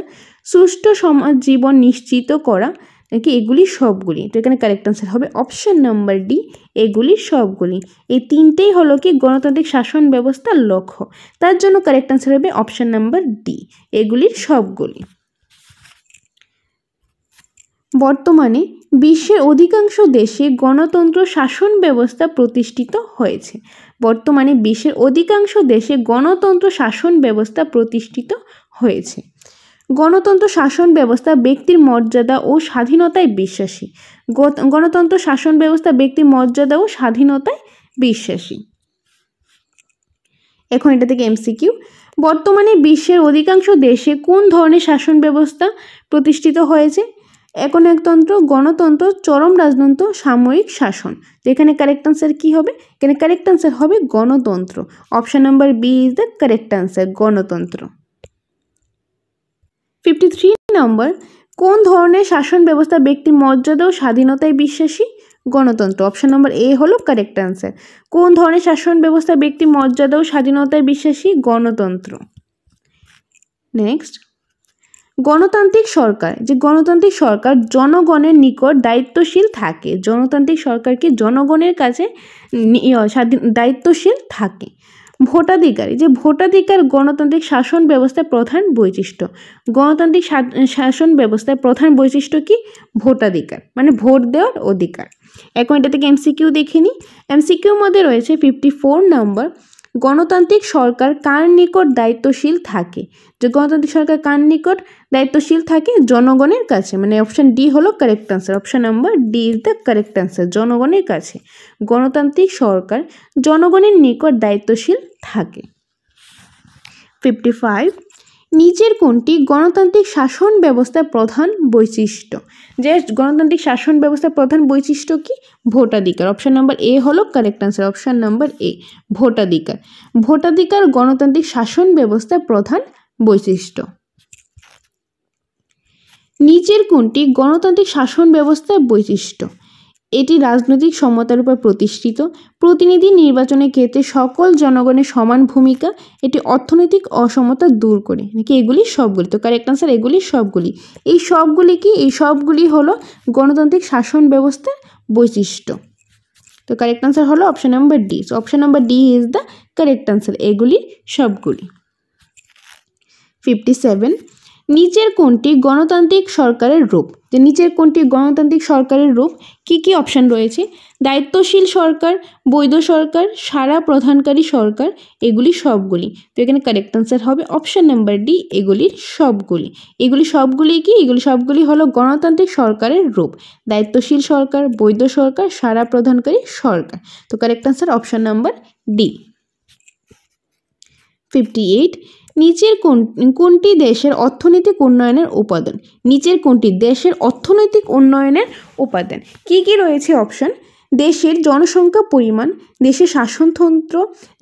সুষ্ঠু সমাজ জীবন নিশ্চিত করা, নাকি এগুলি সবগুলি? তো এখানে কারেক্ট আনসার হবে অপশন নাম্বার ডি, এগুলি সবগুলি। এই তিনটেই হলো কি গণতান্ত্রিক শাসন ব্যবস্থার লক্ষ্য। তার জন্য কারেক্ট আনসার হবে অপশন নাম্বার ডি, এগুলির সবগুলি। বর্তমানে বিশ্বের অধিকাংশ দেশে গণতন্ত্র শাসন ব্যবস্থা প্রতিষ্ঠিত হয়েছে। বর্তমানে বিশ্বের অধিকাংশ দেশে গণতন্ত্র শাসন ব্যবস্থা প্রতিষ্ঠিত হয়েছে। গণতন্ত্র শাসন ব্যবস্থা ব্যক্তির মর্যাদা ও স্বাধীনতায় বিশ্বাসী। গণতন্ত্র শাসন ব্যবস্থা ব্যক্তির মর্যাদা ও স্বাধীনতায় বিশ্বাসী। এখন এটা থেকে এমসিকিউ, বর্তমানে বিশ্বের অধিকাংশ দেশে কোন ধরনের শাসন ব্যবস্থা প্রতিষ্ঠিত হয়েছে? একনায়কতন্ত্র, গণতন্ত্র, চরম রাজতন্ত্র, সামরিক শাসন। তো এখানে কারেক্ট আনসার কি হবে? এখানে কারেক্ট আনসার হবে গণতন্ত্র। Option number B is the correct answer, গণতন্ত্র। 53 নম্বর, কোন ধরনের শাসন ব্যবস্থা ব্যক্তির মর্যাদা ও স্বাধীনতায় বিশ্বাসী? গণতন্ত্র। অপশন নম্বর এ হলো কারেক্ট আনসার। কোন ধরনের শাসন ব্যবস্থা ব্যক্তির মর্যাদা ও স্বাধীনতায় বিশ্বাসী? গণতন্ত্র। নেক্সট, গণতান্ত্রিক সরকার, যে গণতান্ত্রিক সরকার জনগণের নিকট দায়িত্বশীল থাকে। গণতান্ত্রিক সরকার কি জনগণের কাছে দায়িত্বশীল থাকে। ভোটাধিকার, যে ভোটাধিকার গণতান্ত্রিক শাসন ব্যবস্থার প্রধান বৈশিষ্ট্য। গণতান্ত্রিক শাসন ব্যবস্থার প্রধান বৈশিষ্ট্য কি? ভোটাধিকার, মানে ভোট দেওয়ার অধিকার। এখন এটা থেকে এমসিকিউ দেখে নিই। এমসিকিউর মধ্যে রয়েছে 54 নম্বর, গণতান্ত্রিক সরকার কার নিকট দায়িত্বশীল থাকে? যে গণতান্ত্রিক সরকার কার নিকট দায়িত্বশীল থাকে? জনগণের কাছে। মানে অপশন ডি হলো correct answer. Option number D is the correct answer, জনগণের কাছে। গণতান্ত্রিক সরকার জনগণের নিকট দায়িত্বশীল থাকে। 55, নিচের কোনটি গণতান্ত্রিক শাসন ব্যবস্থার প্রধান বৈশিষ্ট্য? যে গণতান্ত্রিক শাসন ব্যবস্থার প্রধান বৈশিষ্ট্য কি? ভোটাধিকার। অপশন নাম্বার এ হলো কারেক্ট আনসার। অপশন নাম্বার এ, ভোটাধিকার। ভোটাধিকার গণতান্ত্রিক শাসন ব্যবস্থার প্রধান বৈশিষ্ট্য। নিচের কোনটি গণতান্ত্রিক শাসন ব্যবস্থার বৈশিষ্ট্য? এটি রাজনৈতিক সমতার উপর প্রতিষ্ঠিত, প্রতিনিধি নির্বাচনের ক্ষেত্রে সকল জনগণের সমান ভূমিকা, এটি অর্থনৈতিক অসমতা দূর করে, নাকি এগুলি সবগুলি? তো কারেক্ট আনসার এগুলি সবগুলি। এই সবগুলি কি? এই সবগুলি হলো গণতান্ত্রিক শাসন ব্যবস্থার বৈশিষ্ট্য। তো কারেক্ট আনসার হলো option number D. So option number D is the correct answer, এগুলি সবগুলি। 57, নিচের কোনটি গণতান্ত্রিক সরকারের রূপ? যে নিচের কোনটি গণতান্ত্রিক সরকারের রূপ? কি কি অপশন রয়েছে? দায়িত্বশীল সরকার, বৈধ সরকার, সারা প্রধানকারী সরকার, এগুলি সবগুলি। তো এখানে কারেক্ট আনসার হবে অপশন নাম্বার ডি, এগুলির সবগুলি। এগুলি সবগুলি কি? এগুলি সবগুলি হলো গণতান্ত্রিক সরকারের রূপ। দায়িত্বশীল সরকার, বৈধ সরকার, সারা প্রধানকারী সরকার। তো correct answer option number D. 58, নিচের কোনটি দেশের অর্থনৈতিক উন্নয়নের উপাদান? নিচের কোনটি দেশের অর্থনৈতিক উন্নয়নের উপাদান? কি কি রয়েছে অপশন? দেশের জনসংখ্যা পরিমাণ, দেশের শাসনতন্ত্র,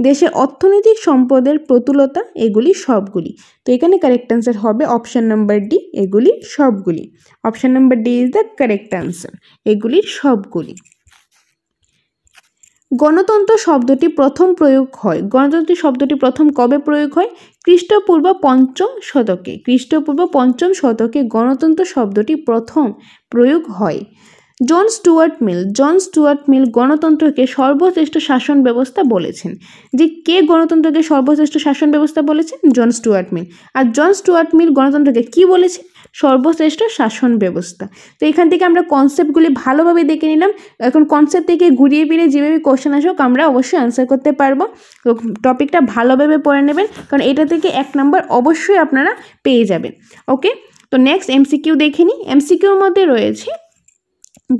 দেশের অর্থনৈতিক সম্পদের প্রতুলতা, এগুলি সবগুলি। তো এখানে কারেক্ট আনসার হবে অপশন নাম্বার ডি, এগুলি সবগুলি। Option number D is the correct answer, এগুলি সবগুলি। গণতন্ত্র শব্দটি প্রথম প্রয়োগ হয়, গণতন্ত্র শব্দটি প্রথম কবে প্রয়োগ হয়? খ্রিস্টপূর্ব 5ম শতকে। খ্রিস্টপূর্ব 5ম শতকে গণতন্ত্র শব্দটি প্রথম প্রয়োগ হয়। জন স্টুয়ার্ট মিল গণতন্ত্রকে সর্বশ্রেষ্ঠ শাসন ব্যবস্থা বলেছেন। যে কে গণতন্ত্রকে সর্বশ্রেষ্ঠ শাসন ব্যবস্থা বলেছেন? জন স্টুয়ার্ট মিল। আর জন স্টুয়ার্ট মিল গণতন্ত্রকে কি বলেছেন? সর্বশ্রেষ্ঠ শাসন ব্যবস্থা। তো এখান থেকে আমরা কনসেপ্টগুলি ভালোভাবে দেখে নিলাম। এখন কনসেপ্ট থেকে ঘুরিয়ে ফিরে যেভাবে কোশ্চেন আসুক আমরা অবশ্যই আনসার করতে পারবো। তো টপিকটা ভালোভাবে পড়ে নেবেন, কারণ এটা থেকে 1 নাম্বার অবশ্যই আপনারা পেয়ে যাবেন। ওকে, তো নেক্সট এমসিকিউ দেখে নিই। এমসিকিউর মধ্যে রয়েছে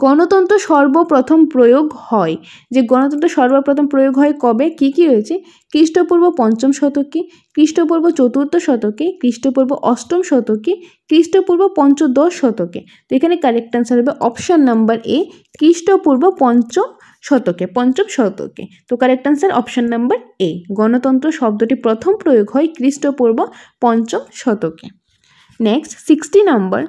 গণতন্ত্র সর্বপ্রথম প্রয়োগ হয়। যে গণতন্ত্র সর্বপ্রথম প্রয়োগ হয় কবে? কি কি রয়েছে? খ্রিস্টপূর্ব 5ম শতকে, খ্রিস্টপূর্ব 4র্থ শতকে, খ্রিস্টপূর্ব 8ম শতকে, খ্রিস্টপূর্ব 15দশ শতকে। তো এখানে কারেক্ট আনসার হবে অপশন নাম্বার এ, খ্রিস্টপূর্ব 5ম শতকে, 5ম শতকে। তো কারেক্ট আনসার অপশন নাম্বার এ, গণতন্ত্র শব্দটি প্রথম প্রয়োগ হয় খ্রিস্টপূর্ব 5ম শতকে। নেক্সট 60 নাম্বার,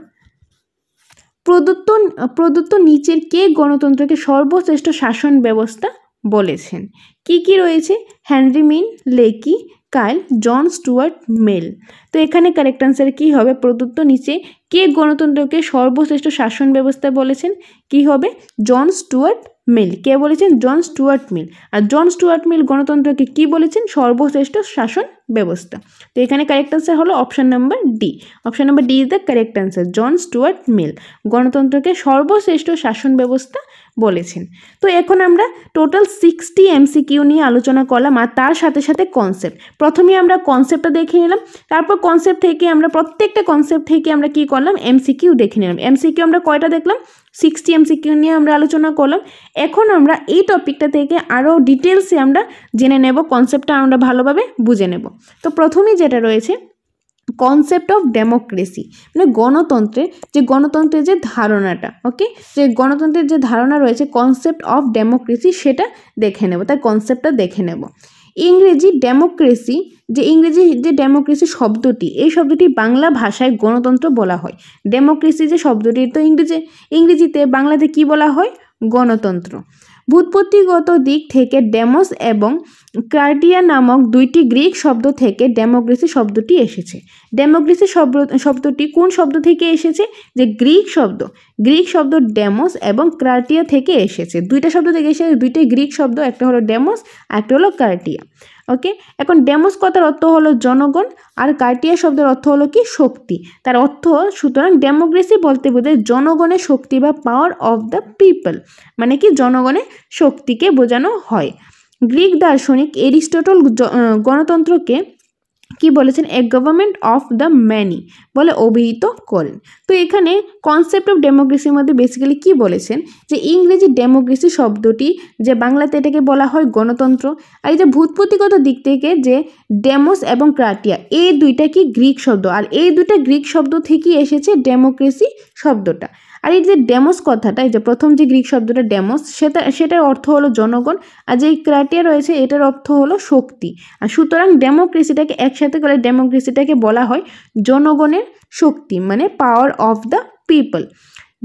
প্রদত্ত নিচের কে গণতন্ত্রকে সর্বশ্রেষ্ঠ শাসন ব্যবস্থা বলেছেন? কি কি রয়েছে? হেনরি মিন, লেকি, কাইল, জন স্টুয়ার্ট মিল। তো এখানে কারেক্ট আনসার কি হবে? প্রদত্ত নিচে কে গণতন্ত্রকে সর্বশ্রেষ্ঠ শাসন ব্যবস্থা বলেছেন? কি হবে? জন স্টুয়ার্ট মিল। কে বলেছেন? জন স্টুয়ার্ট মিল। আর জন স্টুয়ার্ট মিল গণতন্ত্রকে কি বলেছেন? সর্বশ্রেষ্ঠ শাসন ব্যবস্থা। তো এখানে কারেক্ট আনসার হলো option number D. Option number D is the correct answer, John Stuart Mill গণতন্ত্রকে সর্বশ্রেষ্ঠ শাসন ব্যবস্থা বলেছেন। তো এখন আমরা টোটাল 60 এমসিকিউ নিয়ে আলোচনা করলাম, আর তার সাথে সাথে কনসেপ্ট। প্রথমে আমরা কনসেপ্টটা দেখে নিলাম, তারপর কনসেপ্ট থেকে আমরা প্রত্যেকটা কনসেপ্ট থেকে আমরা কি করলাম? এমসিকিউ দেখে নিলাম। এমসিকিউ আমরা কয়টা দেখলাম? 60 এমসিকিউ নিয়ে আমরা আলোচনা করলাম। এখন আমরা এই টপিকটা থেকে আরও ডিটেলসে আমরা জেনে নেব, কনসেপ্টটা আমরা ভালোভাবে বুঝে নেব। তো প্রথমেই যেটা রয়েছে কনসেপ্ট অফ ডেমোক্রেসি, মানে গণতন্ত্রের যে ধারণাটা, ওকে, যে গণতন্ত্রের যে ধারণা রয়েছে কনসেপ্ট অফ ডেমোক্রেসি সেটা দেখে নেব, তার কনসেপ্টটা দেখে নেব। ইংরেজি ডেমোক্রেসি শব্দটি, এই শব্দটি বাংলা ভাষায় গণতন্ত্র বলা হয়। ডেমোক্রেসি যে শব্দটি, তো ইংরেজিতে বাংলাতে কি বলা হয়? গণতন্ত্র। ভূৎপত্তিগত দিক থেকে ডেমোস এবং ক্রাটিয়া নামক দুইটি গ্রিক শব্দ থেকে ডেমোক্রেসি শব্দটি এসেছে। ডেমোক্রেসি শব্দটি কোন শব্দ থেকে এসেছে? যে গ্রিক শব্দ ডেমোস এবং ক্রাটিয়া থেকে এসেছে। দুইটা শব্দ থেকে এসেছে, দুইটাই গ্রিক শব্দ, একটা হলো ডেমোস আর একটা হলো ক্রাটিয়া। ওকে, এখন ডেমোস কথার অর্থ হলো জনগণ, আর কার্টিয়া শব্দের অর্থ হলো কি? শক্তি। তার অর্থ সুতরাং ডেমোক্রেসি বলতে বোঝায় জনগণের শক্তি বা পাওয়ার অফ দ্য পিপল, মানে কি জনগণের শক্তিকে বোঝানো হয়। গ্রিক দার্শনিক এরিস্টটল গণতন্ত্রকে কি বলেছেন? A government of the many বলে অভিহিত করেন। তো এখানে কনসেপ্ট অফ ডেমোক্রেসির মধ্যে বেসিক্যালি কি বলেছেন? যে ইংরেজি ডেমোক্রেসি শব্দটি, যে বাংলাতে এটাকে বলা হয় গণতন্ত্র, আর এই যে ভূৎপত্তিগত দিক থেকে যে ডেমোস এবং ক্রাটিয়া, এই দুইটা কি গ্রিক শব্দ, আর এই দুইটা গ্রিক শব্দ থেকেই এসেছে ডেমোক্রেসি শব্দটা। আর এই যে ডেমোস কথাটা, এই যে প্রথম যে গ্রিক শব্দটা ডেমোস, সেটার অর্থ হলো জনগণ, আর যে ক্রাটিয়া রয়েছে এটার অর্থ হলো শক্তি। আর সুতরাং ডেমোক্রেসিটাকে একসাথে করে ডেমোক্রেসিটাকে বলা হয় জনগণের শক্তি, মানে power of the people.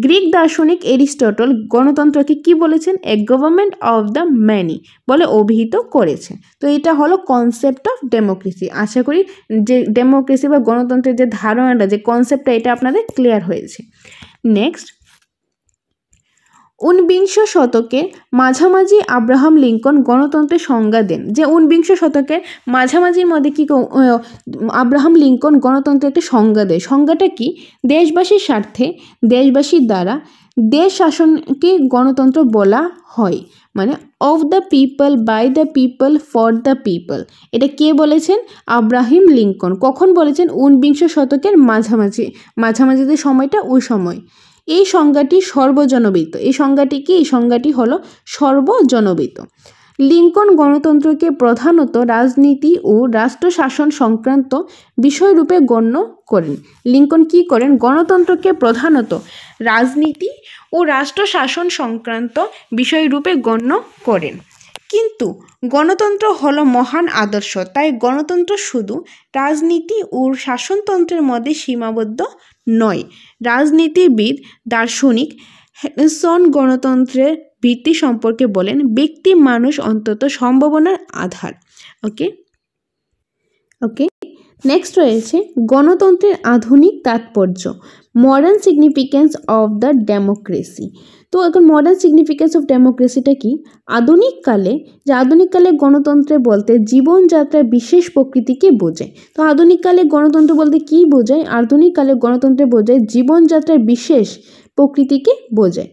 Greek দার্শনিক এরিস্টটল গণতন্ত্রকে কি বলেছেন? A government of the many বলে অভিহিত করেছে। তো এটা হলো কনসেপ্ট অফ ডেমোক্রেসি। আশা করি যে ডেমোক্রেসি বা গণতন্ত্রের যে ধারণাটা, যে কনসেপ্টটা, এটা আপনাদের ক্লিয়ার হয়েছে। নেক্সট, 19বিংশ শতকের মাঝামাঝি আব্রাহাম লিঙ্কন গণতন্ত্রের সংজ্ঞা দেন। যে 19বিংশ শতকের মাঝামাঝির মধ্যে কি আব্রাহাম লিঙ্কন গণতন্ত্রের একটা সংজ্ঞা দেয়। সংজ্ঞাটা কি? দেশবাসীর স্বার্থে দেশবাসীর দ্বারা দেশ শাসনকে গণতন্ত্র বলা হয়। মানে of the people, by the people, for the people. এটা কে বলেছেন? Abraham Lincoln. কখন বলেছেন? 19বিংশ শতকের মাঝামাঝি যে সময়টা, ওই সময়। এই সংজ্ঞাটি সর্বজনবিদিত। এই সংজ্ঞাটি কি? এই সংজ্ঞাটি হলো সর্বজনবিদিত। লিঙ্কন গণতন্ত্রকে প্রধানত রাজনীতি ও রাষ্ট্র শাসন সংক্রান্ত বিষয়রূপে গণ্য করেন। লিঙ্কন কি করেন? গণতন্ত্রকে প্রধানত রাজনীতি ও রাষ্ট্র শাসন সংক্রান্ত বিষয়রূপে গণ্য করেন। কিন্তু গণতন্ত্র হলো মহান আদর্শ, তাই গণতন্ত্র শুধু রাজনীতি ও শাসনতন্ত্রের মধ্যে সীমাবদ্ধ নয়। রাজনীতিবিদ দার্শনিক হেনসন গণতন্ত্রের ভিত্তি সম্পর্কে বলেন, ব্যক্তি মানুষ অন্তত সম্ভাবনার আধার। ওকে, নেক্সট রয়েছে গণতন্ত্রের আধুনিক তাৎপর্য, modern significance of the democracy. তো এখন মডার্ন সিগনিফিক্যান্স অফ ডেমোক্রেসিটা কি? আধুনিককালে গণতন্ত্রে বলতে জীবনযাত্রার বিশেষ প্রকৃতিকে বোঝায়। তো আধুনিককালে গণতন্ত্র বলতে কি বোঝায়? আধুনিককালে গণতন্ত্রে বোঝায় জীবনযাত্রার বিশেষ প্রকৃতিকে বোঝায়।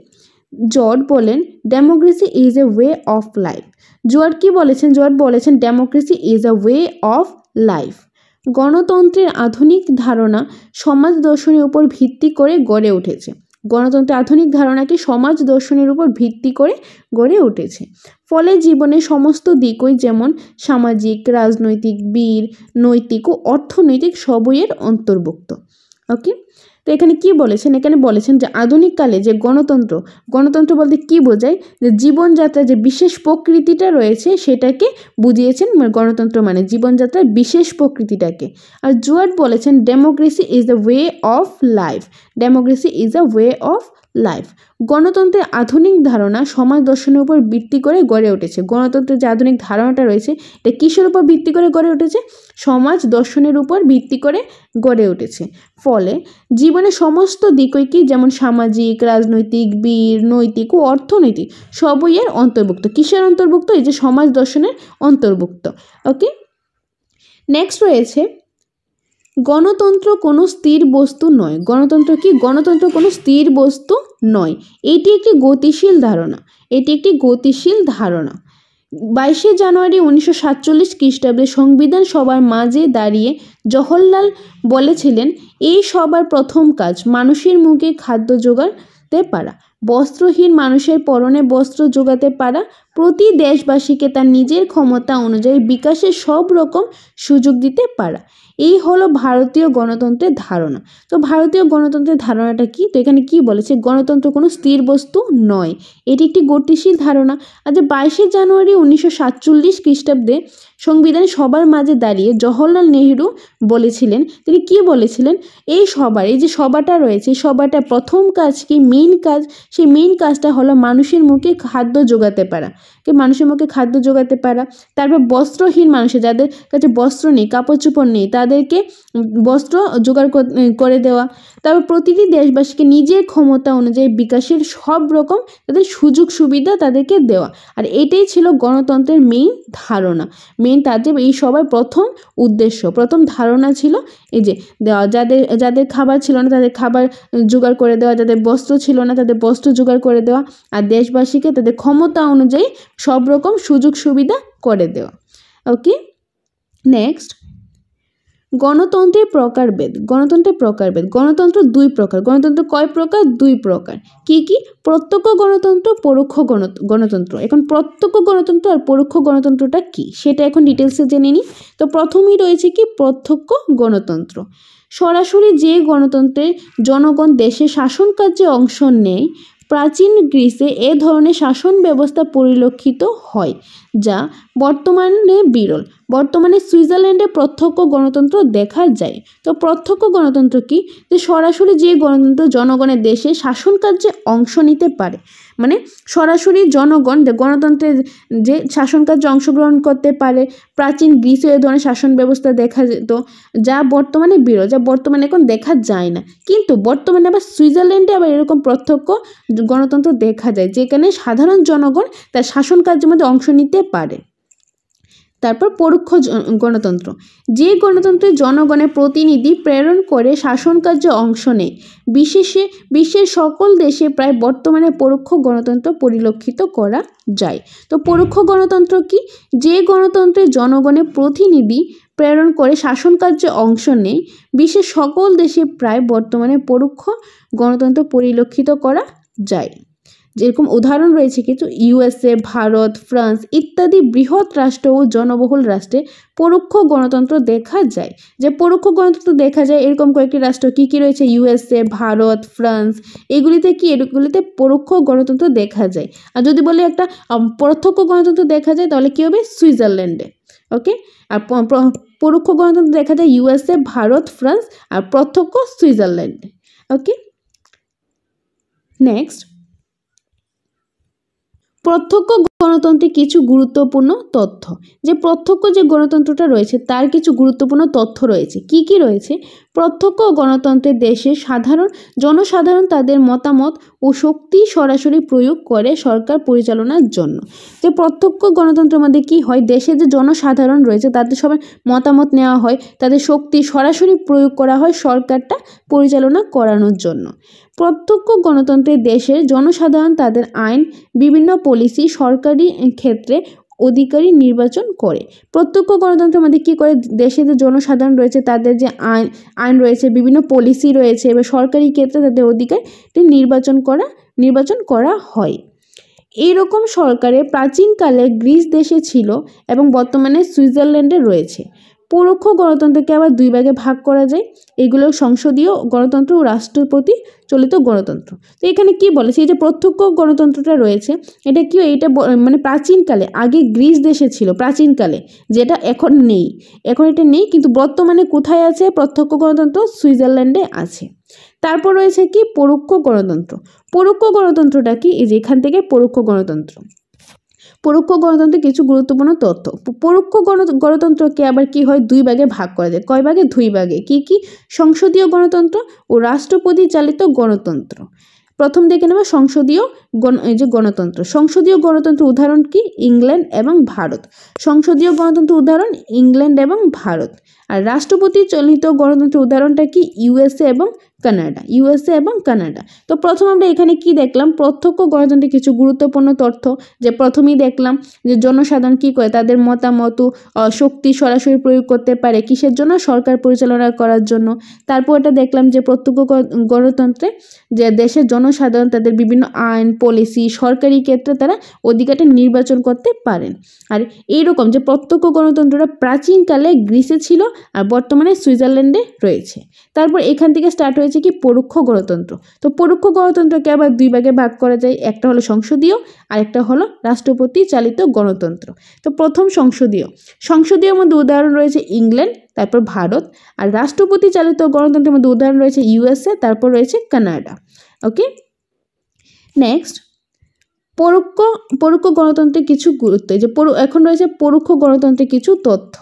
জর্জ বলেন, democracy is a way of life. George কি বলেছেন? জর্জ বলেছেন democracy is a way of life. গণতন্ত্রের আধুনিক ধারণা সমাজ দর্শনের উপর ভিত্তি করে গড়ে উঠেছে। গণতন্ত্রের আধুনিক ধারণাকে সমাজ দর্শনের উপর ভিত্তি করে গড়ে উঠেছে। ফলে জীবনের সমস্ত দিকই, যেমন সামাজিক, রাজনৈতিক, বীর, নৈতিক ও অর্থনৈতিক সবইয়ের অন্তর্ভুক্ত। ওকে, তো এখানে কি বলেছেন? এখানে বলেছেন যে আধুনিককালে যে গণতন্ত্র বলতে কি বোঝায়? যে জীবনযাত্রার যে বিশেষ প্রকৃতিটা রয়েছে সেটাকে বুঝিয়েছেন। গণতন্ত্র মানে জীবনযাত্রার বিশেষ প্রকৃতিটাকে। আর জুয়ার্ট বলেছেন democracy is the way of life. Democracy is the way of life. গণতন্ত্রের আধুনিক ধারণা সমাজ দর্শনের উপর ভিত্তি করে গড়ে উঠেছে। গণতন্ত্রের যে আধুনিক ধারণাটা রয়েছে এটা কিসের উপর ভিত্তি করে গড়ে উঠেছে? সমাজ দর্শনের উপর ভিত্তি করে গড়ে উঠেছে। ফলে জীবনের সমস্ত দিকই কি, যেমন সামাজিক, রাজনৈতিক, বীর, নৈতিক ও অর্থনৈতিক সবই এর অন্তর্ভুক্ত। কিসের অন্তর্ভুক্ত? এই যে সমাজ দর্শনের অন্তর্ভুক্ত। ওকে, নেক্সট রয়েছে গণতন্ত্র কোনো স্থির বস্তু নয়। গণতন্ত্র কি? গণতন্ত্র কোনো স্থির বস্তু নয়। এটি একটি গতিশীল ধারণা। 22শে জানুয়ারি 1947 খ্রিস্টাব্দে সংবিধান সভার মাঝে দাঁড়িয়ে জওহরলাল বলেছিলেন, এই সবার প্রথম কাজ মানুষের মুখে খাদ্য জোগাতে পারা, বস্ত্রহীন মানুষের পরনে বস্ত্র জোগাতে পারা, প্রতি দেশবাসীকে তার নিজের ক্ষমতা অনুযায়ী বিকাশের সব রকম সুযোগ দিতে পারা। এই হলো ভারতীয় গণতন্ত্রের ধারণা। তো ভারতীয় গণতন্ত্রের ধারণাটা কি? তো এখানে কি বলেছে? গণতন্ত্র কোনো স্থির বস্তু নয়, এটি একটি গতিশীল ধারণা। আর যে 22শে জানুয়ারি 1947 খ্রিস্টাব্দে সংবিধান সবার মাঝে দাঁড়িয়ে জওহরলাল নেহেরু বলেছিলেন, তিনি কি বলেছিলেন? এই যে সভাটা রয়েছে, সভাটার প্রথম কাজ কি? মেইন কাজ, সেই মেইন কাজটা হলো মানুষের মুখে খাদ্য জোগাতে পারা। তারপর বস্ত্রহীন মানুষের, যাদের কাছে বস্ত্র নেই, কাপড় চোপড় নেই, তাদেরকে বস্ত্র জোগাড় করে দেওয়া। তারপর প্রতিটি দেশবাসীকে নিজের ক্ষমতা অনুযায়ী বিকাশের সব রকম তাদের সুযোগ সুবিধা তাদেরকে দেওয়া। আর এটাই ছিল গণতন্ত্রের মেইন ধারণা। তাদের এই সবার প্রথম উদ্দেশ্য, প্রথম ধারণা ছিল এই যে দেওয়া, যাদের খাবার ছিল না তাদের খাবার জোগাড় করে দেওয়া, যাদের বস্ত্র ছিল না তাদের বস্ত্র জোগাড় করে দেওয়া, আর দেশবাসীকে তাদের ক্ষমতা অনুযায়ী সব রকম সুযোগ সুবিধা করে দেওয়া। ওকে, নেক্সট গণতন্ত্রের প্রকারভেদ। গণতন্ত্র দুই প্রকার। গণতন্ত্র কয় প্রকার? দুই প্রকার। কি কি? প্রত্যক্ষ গণতন্ত্র, পরোক্ষ গণতন্ত্র। এখন প্রত্যক্ষ গণতন্ত্র আর পরোক্ষ গণতন্ত্রটা কি সেটা এখন ডিটেলসে জেনে নিই। তো প্রথমেই রয়েছে কি? প্রত্যক্ষ গণতন্ত্র। সরাসরি যে গণতন্ত্রে জনগণ দেশের শাসন কার্যে অংশ নেয়, প্রাচীন গ্রিসে এ ধরনের শাসন ব্যবস্থা পরিলক্ষিত হয়, যা বর্তমানে বিরল। বর্তমানে সুইজারল্যান্ডে প্রত্যক্ষ গণতন্ত্র দেখা যায়। তো প্রত্যক্ষ গণতন্ত্র কি? যে সরাসরি যে গণতন্ত্র জনগণের দেশে শাসন কার্যে অংশ নিতে পারে, মানে সরাসরি জনগণ গণতন্ত্রের যে শাসন কার্যে অংশগ্রহণ করতে পারে। প্রাচীন গ্রিসে এ ধরনের শাসন ব্যবস্থা দেখা যেত, যা বর্তমানে বিরল, যা বর্তমানে এখন দেখা যায় না। কিন্তু বর্তমানে আবার সুইজারল্যান্ডে আবার এরকম প্রত্যক্ষ গণতন্ত্র দেখা যায়, যেখানে সাধারণ জনগণ তার শাসন কার্যের মধ্যে অংশ নিতে পারে। তারপর পরোক্ষ গণতন্ত্র, যে গণতন্ত্রে জনগণের প্রতিনিধি প্রেরণ করে শাসন কার্যে অংশ নেয়। বিশ্বের সকল দেশে প্রায় বর্তমানে পরোক্ষ গণতন্ত্র পরিলক্ষিত করা যায়। তো পরোক্ষ গণতন্ত্র কি? যে গণতন্ত্রে জনগণের প্রতিনিধি প্রেরণ করে শাসন কার্যে অংশ নেয়। বিশ্বের সকল দেশে প্রায় বর্তমানে পরোক্ষ গণতন্ত্র পরিলক্ষিত করা যায়। যেরকম উদাহরণ রয়েছে কিছু, ইউএসএ, ভারত, ফ্রান্স ইত্যাদি বৃহৎ রাষ্ট্র ও জনবহুল রাষ্ট্রে পরোক্ষ গণতন্ত্র দেখা যায়। যে পরোক্ষ গণতন্ত্র দেখা যায় এরকম কয়েকটি রাষ্ট্র কি কি রয়েছে? ইউএসএ, ভারত, ফ্রান্স, এগুলিতে পরোক্ষ গণতন্ত্র দেখা যায়। আর যদি বলে একটা প্রত্যক্ষ গণতন্ত্র দেখা যায়, তাহলে কি হবে? সুইজারল্যান্ডে। ওকে, আর পরোক্ষ গণতন্ত্র দেখা যায় ইউএসএ, ভারত, ফ্রান্স, আর প্রত্যক্ষ সুইজারল্যান্ডে। ওকে, নেক্সট, প্রত্যক্ষ গণতন্ত্রে কিছু গুরুত্বপূর্ণ তথ্য। যে প্রত্যক্ষ যে গণতন্ত্রটা রয়েছে তার কিছু গুরুত্বপূর্ণ তথ্য রয়েছে। কি কি রয়েছে? প্রত্যক্ষ গণতন্ত্রের দেশে জনসাধারণ তাদের মতামত ও শক্তি সরাসরি প্রয়োগ করে সরকার পরিচালনার জন্য। যে প্রত্যক্ষ গণতন্ত্রের মধ্যে কি হয়? দেশে যে জনসাধারণ রয়েছে তাদের সবার মতামত নেওয়া হয়, তাদের শক্তি সরাসরি প্রয়োগ করা হয় সরকারটা পরিচালনা করানোর জন্য। প্রত্যক্ষ গণতন্ত্রের দেশের জনসাধারণ তাদের আইন, বিভিন্ন পলিসি, সরকারি ক্ষেত্রে অধিকারী নির্বাচন করে। প্রত্যক্ষ গণতন্ত্রের মধ্যে কী করে? দেশে যে জনসাধারণ রয়েছে তাদের যে আইন রয়েছে, বিভিন্ন পলিসি রয়েছে, এবার সরকারি ক্ষেত্রে তাদের অধিকারটি নির্বাচন করা হয়। এইরকম সরকারে প্রাচীনকালে গ্রিস দেশে ছিল এবং বর্তমানে সুইজারল্যান্ডে রয়েছে। পরোক্ষ গণতন্ত্রকে আবার দুই ভাগে ভাগ করা যায়। এগুলো সংসদীয় গণতন্ত্র ও রাষ্ট্রপতি চালিত গণতন্ত্র। তো এখানে কি বলেছে? এই যে প্রত্যক্ষ গণতন্ত্রটা রয়েছে, এটা কি? এটা মানে প্রাচীনকালে, আগে গ্রিস দেশে ছিল প্রাচীনকালে, যেটা এখন নেই। এখন এটা নেই, কিন্তু বর্তমানে কোথায় আছে প্রত্যক্ষ গণতন্ত্র? সুইজারল্যান্ডে আছে। তারপর রয়েছে কি? পরোক্ষ গণতন্ত্র। পরোক্ষ গণতন্ত্রটা কি? এই যে এখান থেকে পরোক্ষ গণতন্ত্র। পরোক্ষ গণতন্ত্রের কিছু গুরুত্বপূর্ণ তথ্য। পরোক্ষ গণতন্ত্রকে আবার কি হয়? দুই ভাগে ভাগ করা যায়। কয় ভাগে? দুই ভাগে। কি কি? সংসদীয় গণতন্ত্র ও রাষ্ট্রপতি চালিত গণতন্ত্র। প্রথম দেখে নেব সংসদীয় গণতন্ত্র। সংসদীয় গণতন্ত্র উদাহরণ কি? ইংল্যান্ড এবং ভারত। সংসদীয় গণতন্ত্র উদাহরণ ইংল্যান্ড এবং ভারত। আর রাষ্ট্রপতি চালিত গণতন্ত্রের উদাহরণটা কি? ইউএসএ এবং কানাডা। তো প্রথম আমরা এখানে কি দেখলাম? প্রত্যক্ষ গণতন্ত্রের কিছু গুরুত্বপূর্ণ তথ্য। যে প্রথমেই দেখলাম যে জনসাধারণ কি করে? তাদের মতামত শক্তি সরাসরি প্রয়োগ করতে পারে কিসের জন্য? সরকার পরিচালনা করার জন্য। তারপর এটা দেখলাম যে প্রত্যক্ষ গণতন্ত্রে যে দেশের জনসাধারণ তাদের বিভিন্ন আইন, পলিসি, সরকারি ক্ষেত্রে তারা অধিকারটা নির্বাচন করতে পারেন। আর এইরকম যে প্রত্যক্ষ গণতন্ত্রটা প্রাচীনকালে গ্রিসে ছিল আর বর্তমানে সুইজারল্যান্ডে রয়েছে। তারপর এখান থেকে স্টার্ট হয়েছে কি? পরোক্ষ গণতন্ত্র। তো পরোক্ষ গণতন্ত্রকে আবার দুই ভাগে ভাগ করা যায়। একটা হলো সংসদীয় আর একটা হলো রাষ্ট্রপতি চালিত গণতন্ত্র। তো প্রথম সংসদীয় মধ্যে উদাহরণ রয়েছে ইংল্যান্ড, তারপর ভারত। আর রাষ্ট্রপতি চালিত গণতন্ত্রের মধ্যে উদাহরণ রয়েছে ইউএসএ, তারপর রয়েছে কানাডা। ওকে, নেক্সট, পরোক্ষ গণতন্ত্রের কিছু গুরুত্ব। যে এখন রয়েছে পরোক্ষ গণতন্ত্রের কিছু তথ্য।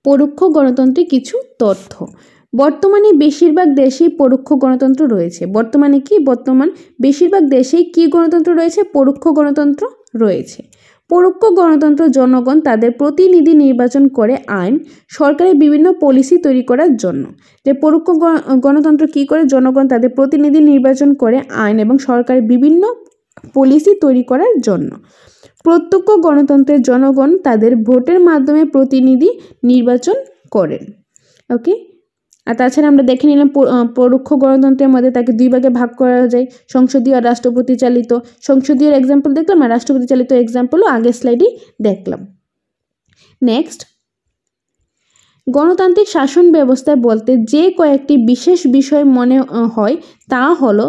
পরোক্ষ গণতন্ত্রের কিছু তথ্য। বর্তমানে বেশিরভাগ দেশেই পরোক্ষ গণতন্ত্র রয়েছে। বর্তমান বেশিরভাগ দেশেই কি গণতন্ত্র রয়েছে? পরোক্ষ গণতন্ত্র রয়েছে। পরোক্ষ গণতন্ত্র জনগণ তাদের প্রতিনিধি নির্বাচন করে আইন, সরকারের বিভিন্ন পলিসি তৈরি করার জন্য। যে পরোক্ষ গণতন্ত্র কি করে? জনগণ তাদের প্রতিনিধি নির্বাচন করে আইন এবং সরকারের বিভিন্ন পলিসি তৈরি করার জন্য। প্রত্যক্ষ গণতন্ত্রের জনগণ তাদের ভোটের মাধ্যমে প্রতিনিধি নির্বাচন করেন। ওকে, আর তাছাড়া আমরা দেখে নিলাম পরোক্ষ গণতন্ত্রের মধ্যে তাকে দুই ভাগে ভাগ করা যায়, সংসদীয় আর রাষ্ট্রপতি চালিত। সংসদীয় এক্সাম্পল দেখলাম আর রাষ্ট্রপতি চালিত এক্সাম্পলও আগের স্লাইডেই দেখলাম। নেক্সট, গণতান্ত্রিক শাসন ব্যবস্থায় বলতে যে কয়েকটি বিশেষ বিষয় মনে হয় তা হলো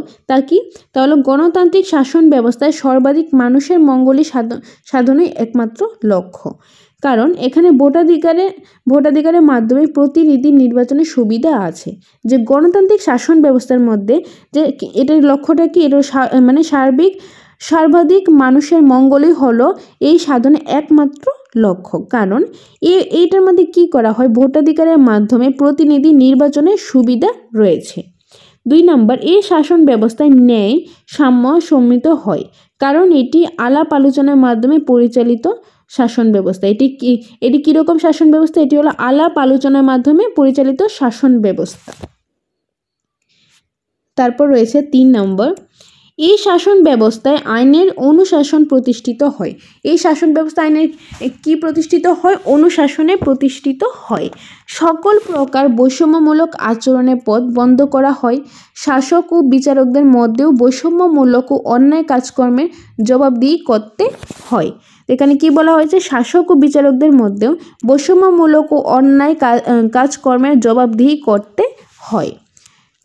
গণতান্ত্রিক শাসন ব্যবস্থায় সর্বাধিক মানুষের মঙ্গলই সাধনই একমাত্র লক্ষ্য। কারণ এখানে ভোটাধিকারের মাধ্যমে প্রতিনিধি নির্বাচনের সুবিধা আছে। যে গণতান্ত্রিক শাসন ব্যবস্থার মধ্যে যে এটার লক্ষ্যটা কি, এটা মানে সর্বাধিক মানুষের মঙ্গলই হলো এই সাধনে একমাত্র লক্ষ্য। কারণ এইটার মধ্যে কি করা হয়, ভোটাধিকারের মাধ্যমে প্রতিনিধি নির্বাচনের সুবিধা রয়েছে। 2 নম্বর, এই শাসন ব্যবস্থায় ন্যায় সাম্য সম্মিলিত হয়, কারণ এটি আলাপ আলোচনার মাধ্যমে পরিচালিত শাসন ব্যবস্থা। এটি কিরকম শাসন ব্যবস্থা? এটি হলো আলাপ আলোচনার মাধ্যমে পরিচালিত শাসন ব্যবস্থা। তারপর রয়েছে 3 নম্বর, এই শাসন ব্যবস্থায় আইনের অনুশাসন প্রতিষ্ঠিত হয়। এই শাসন ব্যবস্থা আইনের কি প্রতিষ্ঠিত হয়? অনুশাসনে প্রতিষ্ঠিত হয়। সকল প্রকার বৈষম্যমূলক আচরণের পথ বন্ধ করা হয়। শাসক ও বিচারকদের মধ্যেও বৈষম্যমূলক ও অন্যায় কাজকর্মের জবাবদিহি করতে হয়। এখানে কি বলা হয়েছে? শাসক ও বিচারকদের মধ্যেও বৈষম্যমূলক ও অন্যায় কাজকর্মের জবাবদিহি করতে হয়।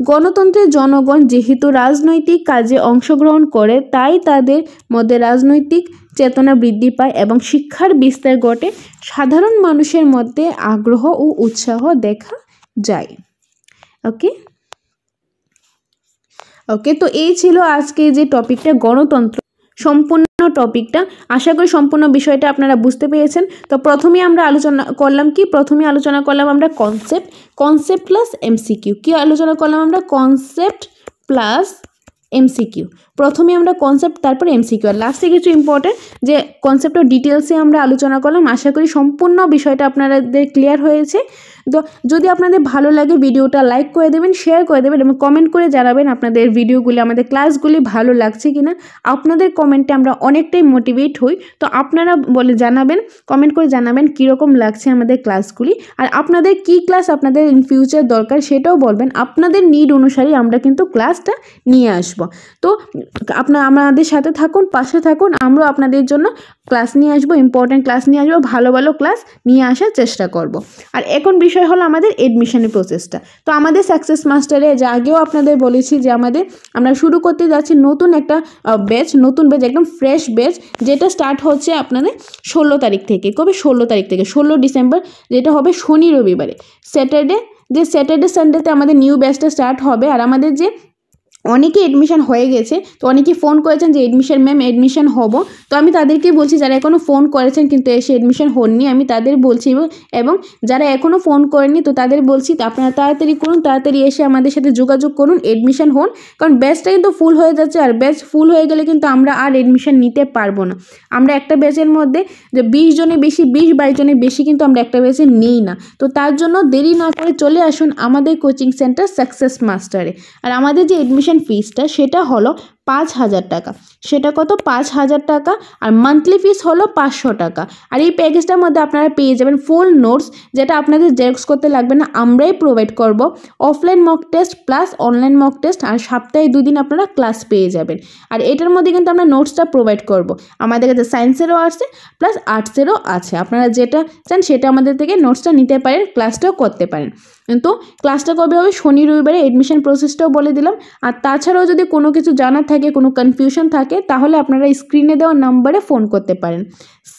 গণতন্ত্রের জনগণ যেহেতু রাজনৈতিক কাজে অংশগ্রহণ করে, তাই তাদের মধ্যে রাজনৈতিক চেতনা বৃদ্ধি পায় এবং শিক্ষার বিস্তার ঘটে। সাধারণ মানুষের মধ্যে আগ্রহ ও উৎসাহ দেখা যায়। ওকে, তো এই ছিল আজকে যে টপিকটা গণতন্ত্র, সম্পূর্ণ টপিকটা। আশা করি সম্পূর্ণ বিষয়টা আপনারা বুঝতে পেরেছেন। তো প্রথমে আমরা আলোচনা করলাম আমরা কনসেপ্ট প্লাস এমসিকিউ। কি আলোচনা করলাম আমরা? Concept plus MCQ. প্রথমে আমরা কনসেপ্ট, তারপর এমসিকিউ, আর লাস্টে কিছু ইম্পর্টেন্ট যে কনসেপ্ট ও ডিটেলসে আমরা আলোচনা করলাম। আশা করি সম্পূর্ণ বিষয়টা আপনাদের ক্লিয়ার হয়েছে। তো যদি আপনাদের ভালো লাগে ভিডিওটা লাইক করে দেবেন, শেয়ার করে দেবেন এবং কমেন্ট করে জানাবেন আপনাদের ভিডিওগুলি, আমাদের ক্লাসগুলি ভালো লাগছে কিনা। আপনাদের কমেন্টে আমরা অনেকটাই মোটিভেট হই। তো আপনারা জানাবেন, কমেন্ট করে জানাবেন কীরকম লাগছে আমাদের ক্লাসগুলি, আর আপনাদের কি ক্লাস আপনাদের ইন ফিউচার দরকার সেটাও বলবেন। আপনাদের নিড অনুসারে আমরা কিন্তু ক্লাসটা নিয়ে আসব। তো আমাদের সাথে থাকুন, পাশে থাকুন, আমরাও আপনাদের জন্য ক্লাস নিয়ে আসবো, ইম্পর্টেন্ট ক্লাস নিয়ে আসবো, ভালো ভালো ক্লাস নিয়ে আসার চেষ্টা করব। আর এখন বিষয় হলো আমাদের এডমিশনের প্রসেসটা। তো আমাদের সাকসেস মাস্টারে যে আগেও আপনাদের বলেছি যে আমরা শুরু করতে যাচ্ছি নতুন একটা ব্যাচ, একদম ফ্রেশ ব্যাচ, যেটা স্টার্ট হচ্ছে আপনাদের 16 তারিখ থেকে। কবে? 16 তারিখ থেকে 16 ডিসেম্বর, যেটা হবে শনি রবিবারে। স্যাটারডে সানডেতে আমাদের নিউ ব্যাচটা স্টার্ট হবে। আর আমাদের যে অনেকে এডমিশন হয়ে গেছে, তো অনেকে ফোন করেছেন যে এডমিশন হব। তো আমি তাদেরকে বলছি, যারা এখনও ফোন করেছেন কিন্তু এসে এডমিশন হননি, আমি তাদের বলছি, এবং যারা এখনও ফোন করেননি তো তাদের বলছি আপনারা তাড়াতাড়ি করুন, তাড়াতাড়ি এসে আমাদের সাথে যোগাযোগ করুন, এডমিশন হন। কারণ ব্যাচটা কিন্তু ফুল হয়ে যাচ্ছে, আর ব্যাচ ফুল হয়ে গেলে কিন্তু আমরা আর এডমিশন নিতে পারবো না। আমরা একটা ব্যাচের মধ্যে যে 20 জনের বেশি, 20-22 জনের বেশি কিন্তু আমরা একটা ব্যাচে নিই না। তো তার জন্য দেরি না করে চলে আসুন আমাদের কোচিং সেন্টার সাকসেস মাস্টারে। আর আমাদের যে এডমিশন ফিসটা সেটা হলো 5,000 টাকা। সেটা কত? 5,000 টাকা। আর মান্থলি ফিস হলো 500 টাকা। আর এই প্যাকেজটার মধ্যে আপনারা পেয়ে যাবেন ফুল নোটস, যেটা আপনাদের জেরক্স করতে লাগবে না, আমরাই প্রোভাইড করব। Offline mock test plus online mock test, আর সপ্তাহে 2 দিন আপনারা ক্লাস পেয়ে যাবেন। আর এটার মধ্যে কিন্তু আমরা নোটসটা প্রোভাইড করব। আমাদের কাছে সায়েন্সেরও আছে প্লাস আর্টসেরও আছে। আপনারা যেটা চান সেটা আমাদের থেকে নোটসটা নিতে পারেন, ক্লাসটাও করতে পারেন। কিন্তু ক্লাসটা কবে হবে? শনি রবিবারে। এডমিশন প্রসেসটাও বলে দিলাম। আর তাছাড়াও যদি কোনো কিছু জানার থাকে, কোনো কনফিউশন থাকে, তাহলে আপনারা স্ক্রিনে দেওয়া নাম্বারে ফোন করতে পারেন।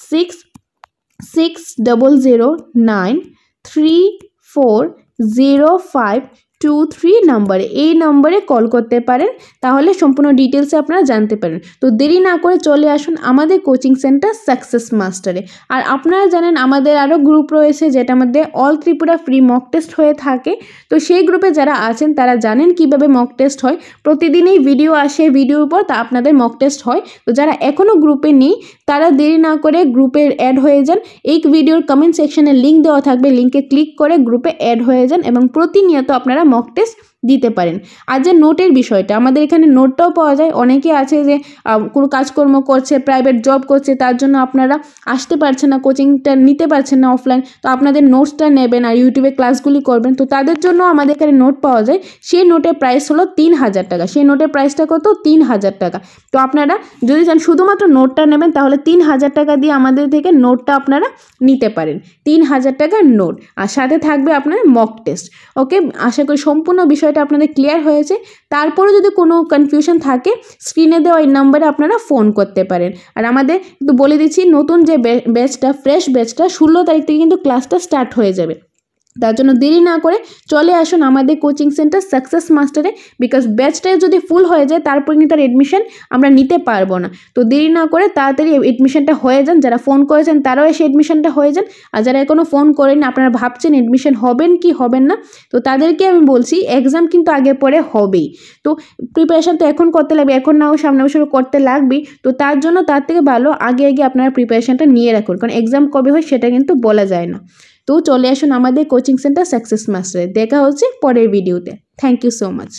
6600934052 নাম্বারে, এই নম্বরে কল করতে পারেন, তাহলে সম্পূর্ণ ডিটেলসে আপনারা জানতে পারেন। তো দেরি না করে চলে আসুন আমাদের কোচিং সেন্টার সাকসেস মাস্টারে। আর আপনারা জানেন আমাদের আরও গ্রুপ রয়েছে, যেটার মধ্যে all Tripura free mock test হয়ে থাকে। তো সেই গ্রুপে যারা আছেন তারা জানেন কিভাবে মক টেস্ট হয়। প্রতিদিনই ভিডিও আসে, ভিডিওর পর তা আপনাদের মক টেস্ট হয়। তো যারা এখনও গ্রুপে নেই তারা দেরি না করে গ্রুপে অ্যাড হয়ে যান। এই ভিডিওর কমেন্ট সেকশনে লিঙ্ক দেওয়া থাকবে, লিঙ্কে ক্লিক করে গ্রুপে অ্যাড হয়ে যান এবং প্রতিনিয়ত আপনারা মক টেস্ট দিতে পারেন। আর যে নোটের বিষয়টা, আমাদের এখানে নোটটাও পাওয়া যায়। অনেকে আছে যে কোনো কাজকর্ম করছে, প্রাইভেট জব করছে, তার জন্য আপনারা আসতে পারছেন না, কোচিংটা নিতে পারছেন না অফলাইন, তো আপনাদের নোটসটা নেবেন আর ইউটিউবে ক্লাসগুলি করবেন, তো তাদের জন্য আমাদের এখানে নোট পাওয়া যায়। সেই নোটের প্রাইস হলো 3000 টাকা। সেই নোটের প্রাইসটা কত? 3000 টাকা। তো আপনারা যদি চান শুধুমাত্র নোটটা নেবেন তাহলে 3000 টাকা দিয়ে আমাদের থেকে নোটটা আপনারা নিতে পারেন। 3000 টাকার নোট, আর সাথে থাকবে আপনার মক টেস্ট। ওকে, আশা করি সম্পূর্ণ বিষয়টা আপনাদের ক্লিয়ার হয়েছে। তারপরে যদি কোনো কনফিউশন থাকে স্ক্রিনে দেওয়া এই নাম্বারে আপনারা ফোন করতে পারেন। আর আমাদের একটু বলে দিচ্ছি, নতুন যে ব্যাচটা, ফ্রেশ ব্যাচটা 16 তারিখ থেকে কিন্তু ক্লাসটা স্টার্ট হয়ে যাবে। তার জন্য দেরি না করে চলে আসুন আমাদের কোচিং সেন্টার সাকসেস মাস্টারে, বিকজ ব্যাচটা যদি ফুল হয়ে যায় তারপর কিন্তু তার এডমিশন আমরা নিতে পারবো না। তো দেরি না করে তাড়াতাড়ি এডমিশনটা হয়ে যান। যারা ফোন করেছেন তারাও এসে এডমিশনটা হয়ে যান, আর যারা এখনও ফোন করেন আপনারা ভাবছেন এডমিশন হবেন কি হবেন না, তো তাদেরকে আমি বলছি এক্সাম কিন্তু আগে পরে হবেই। তো প্রিপারেশান তো এখন করতে লাগবে, এখন নাও সামনে বছর করতে লাগবেই। তো তার জন্য তার থেকে ভালো আগে আগে আপনারা প্রিপারেশানটা নিয়ে রাখুন, কারণ এক্সাম কবে হয় সেটা কিন্তু বলা যায় না। তো চলে আসুন আমাদের কোচিং সেন্টার সাকসেস মাস্টারে। দেখা হচ্ছে পরের ভিডিওতে। Thank you so much.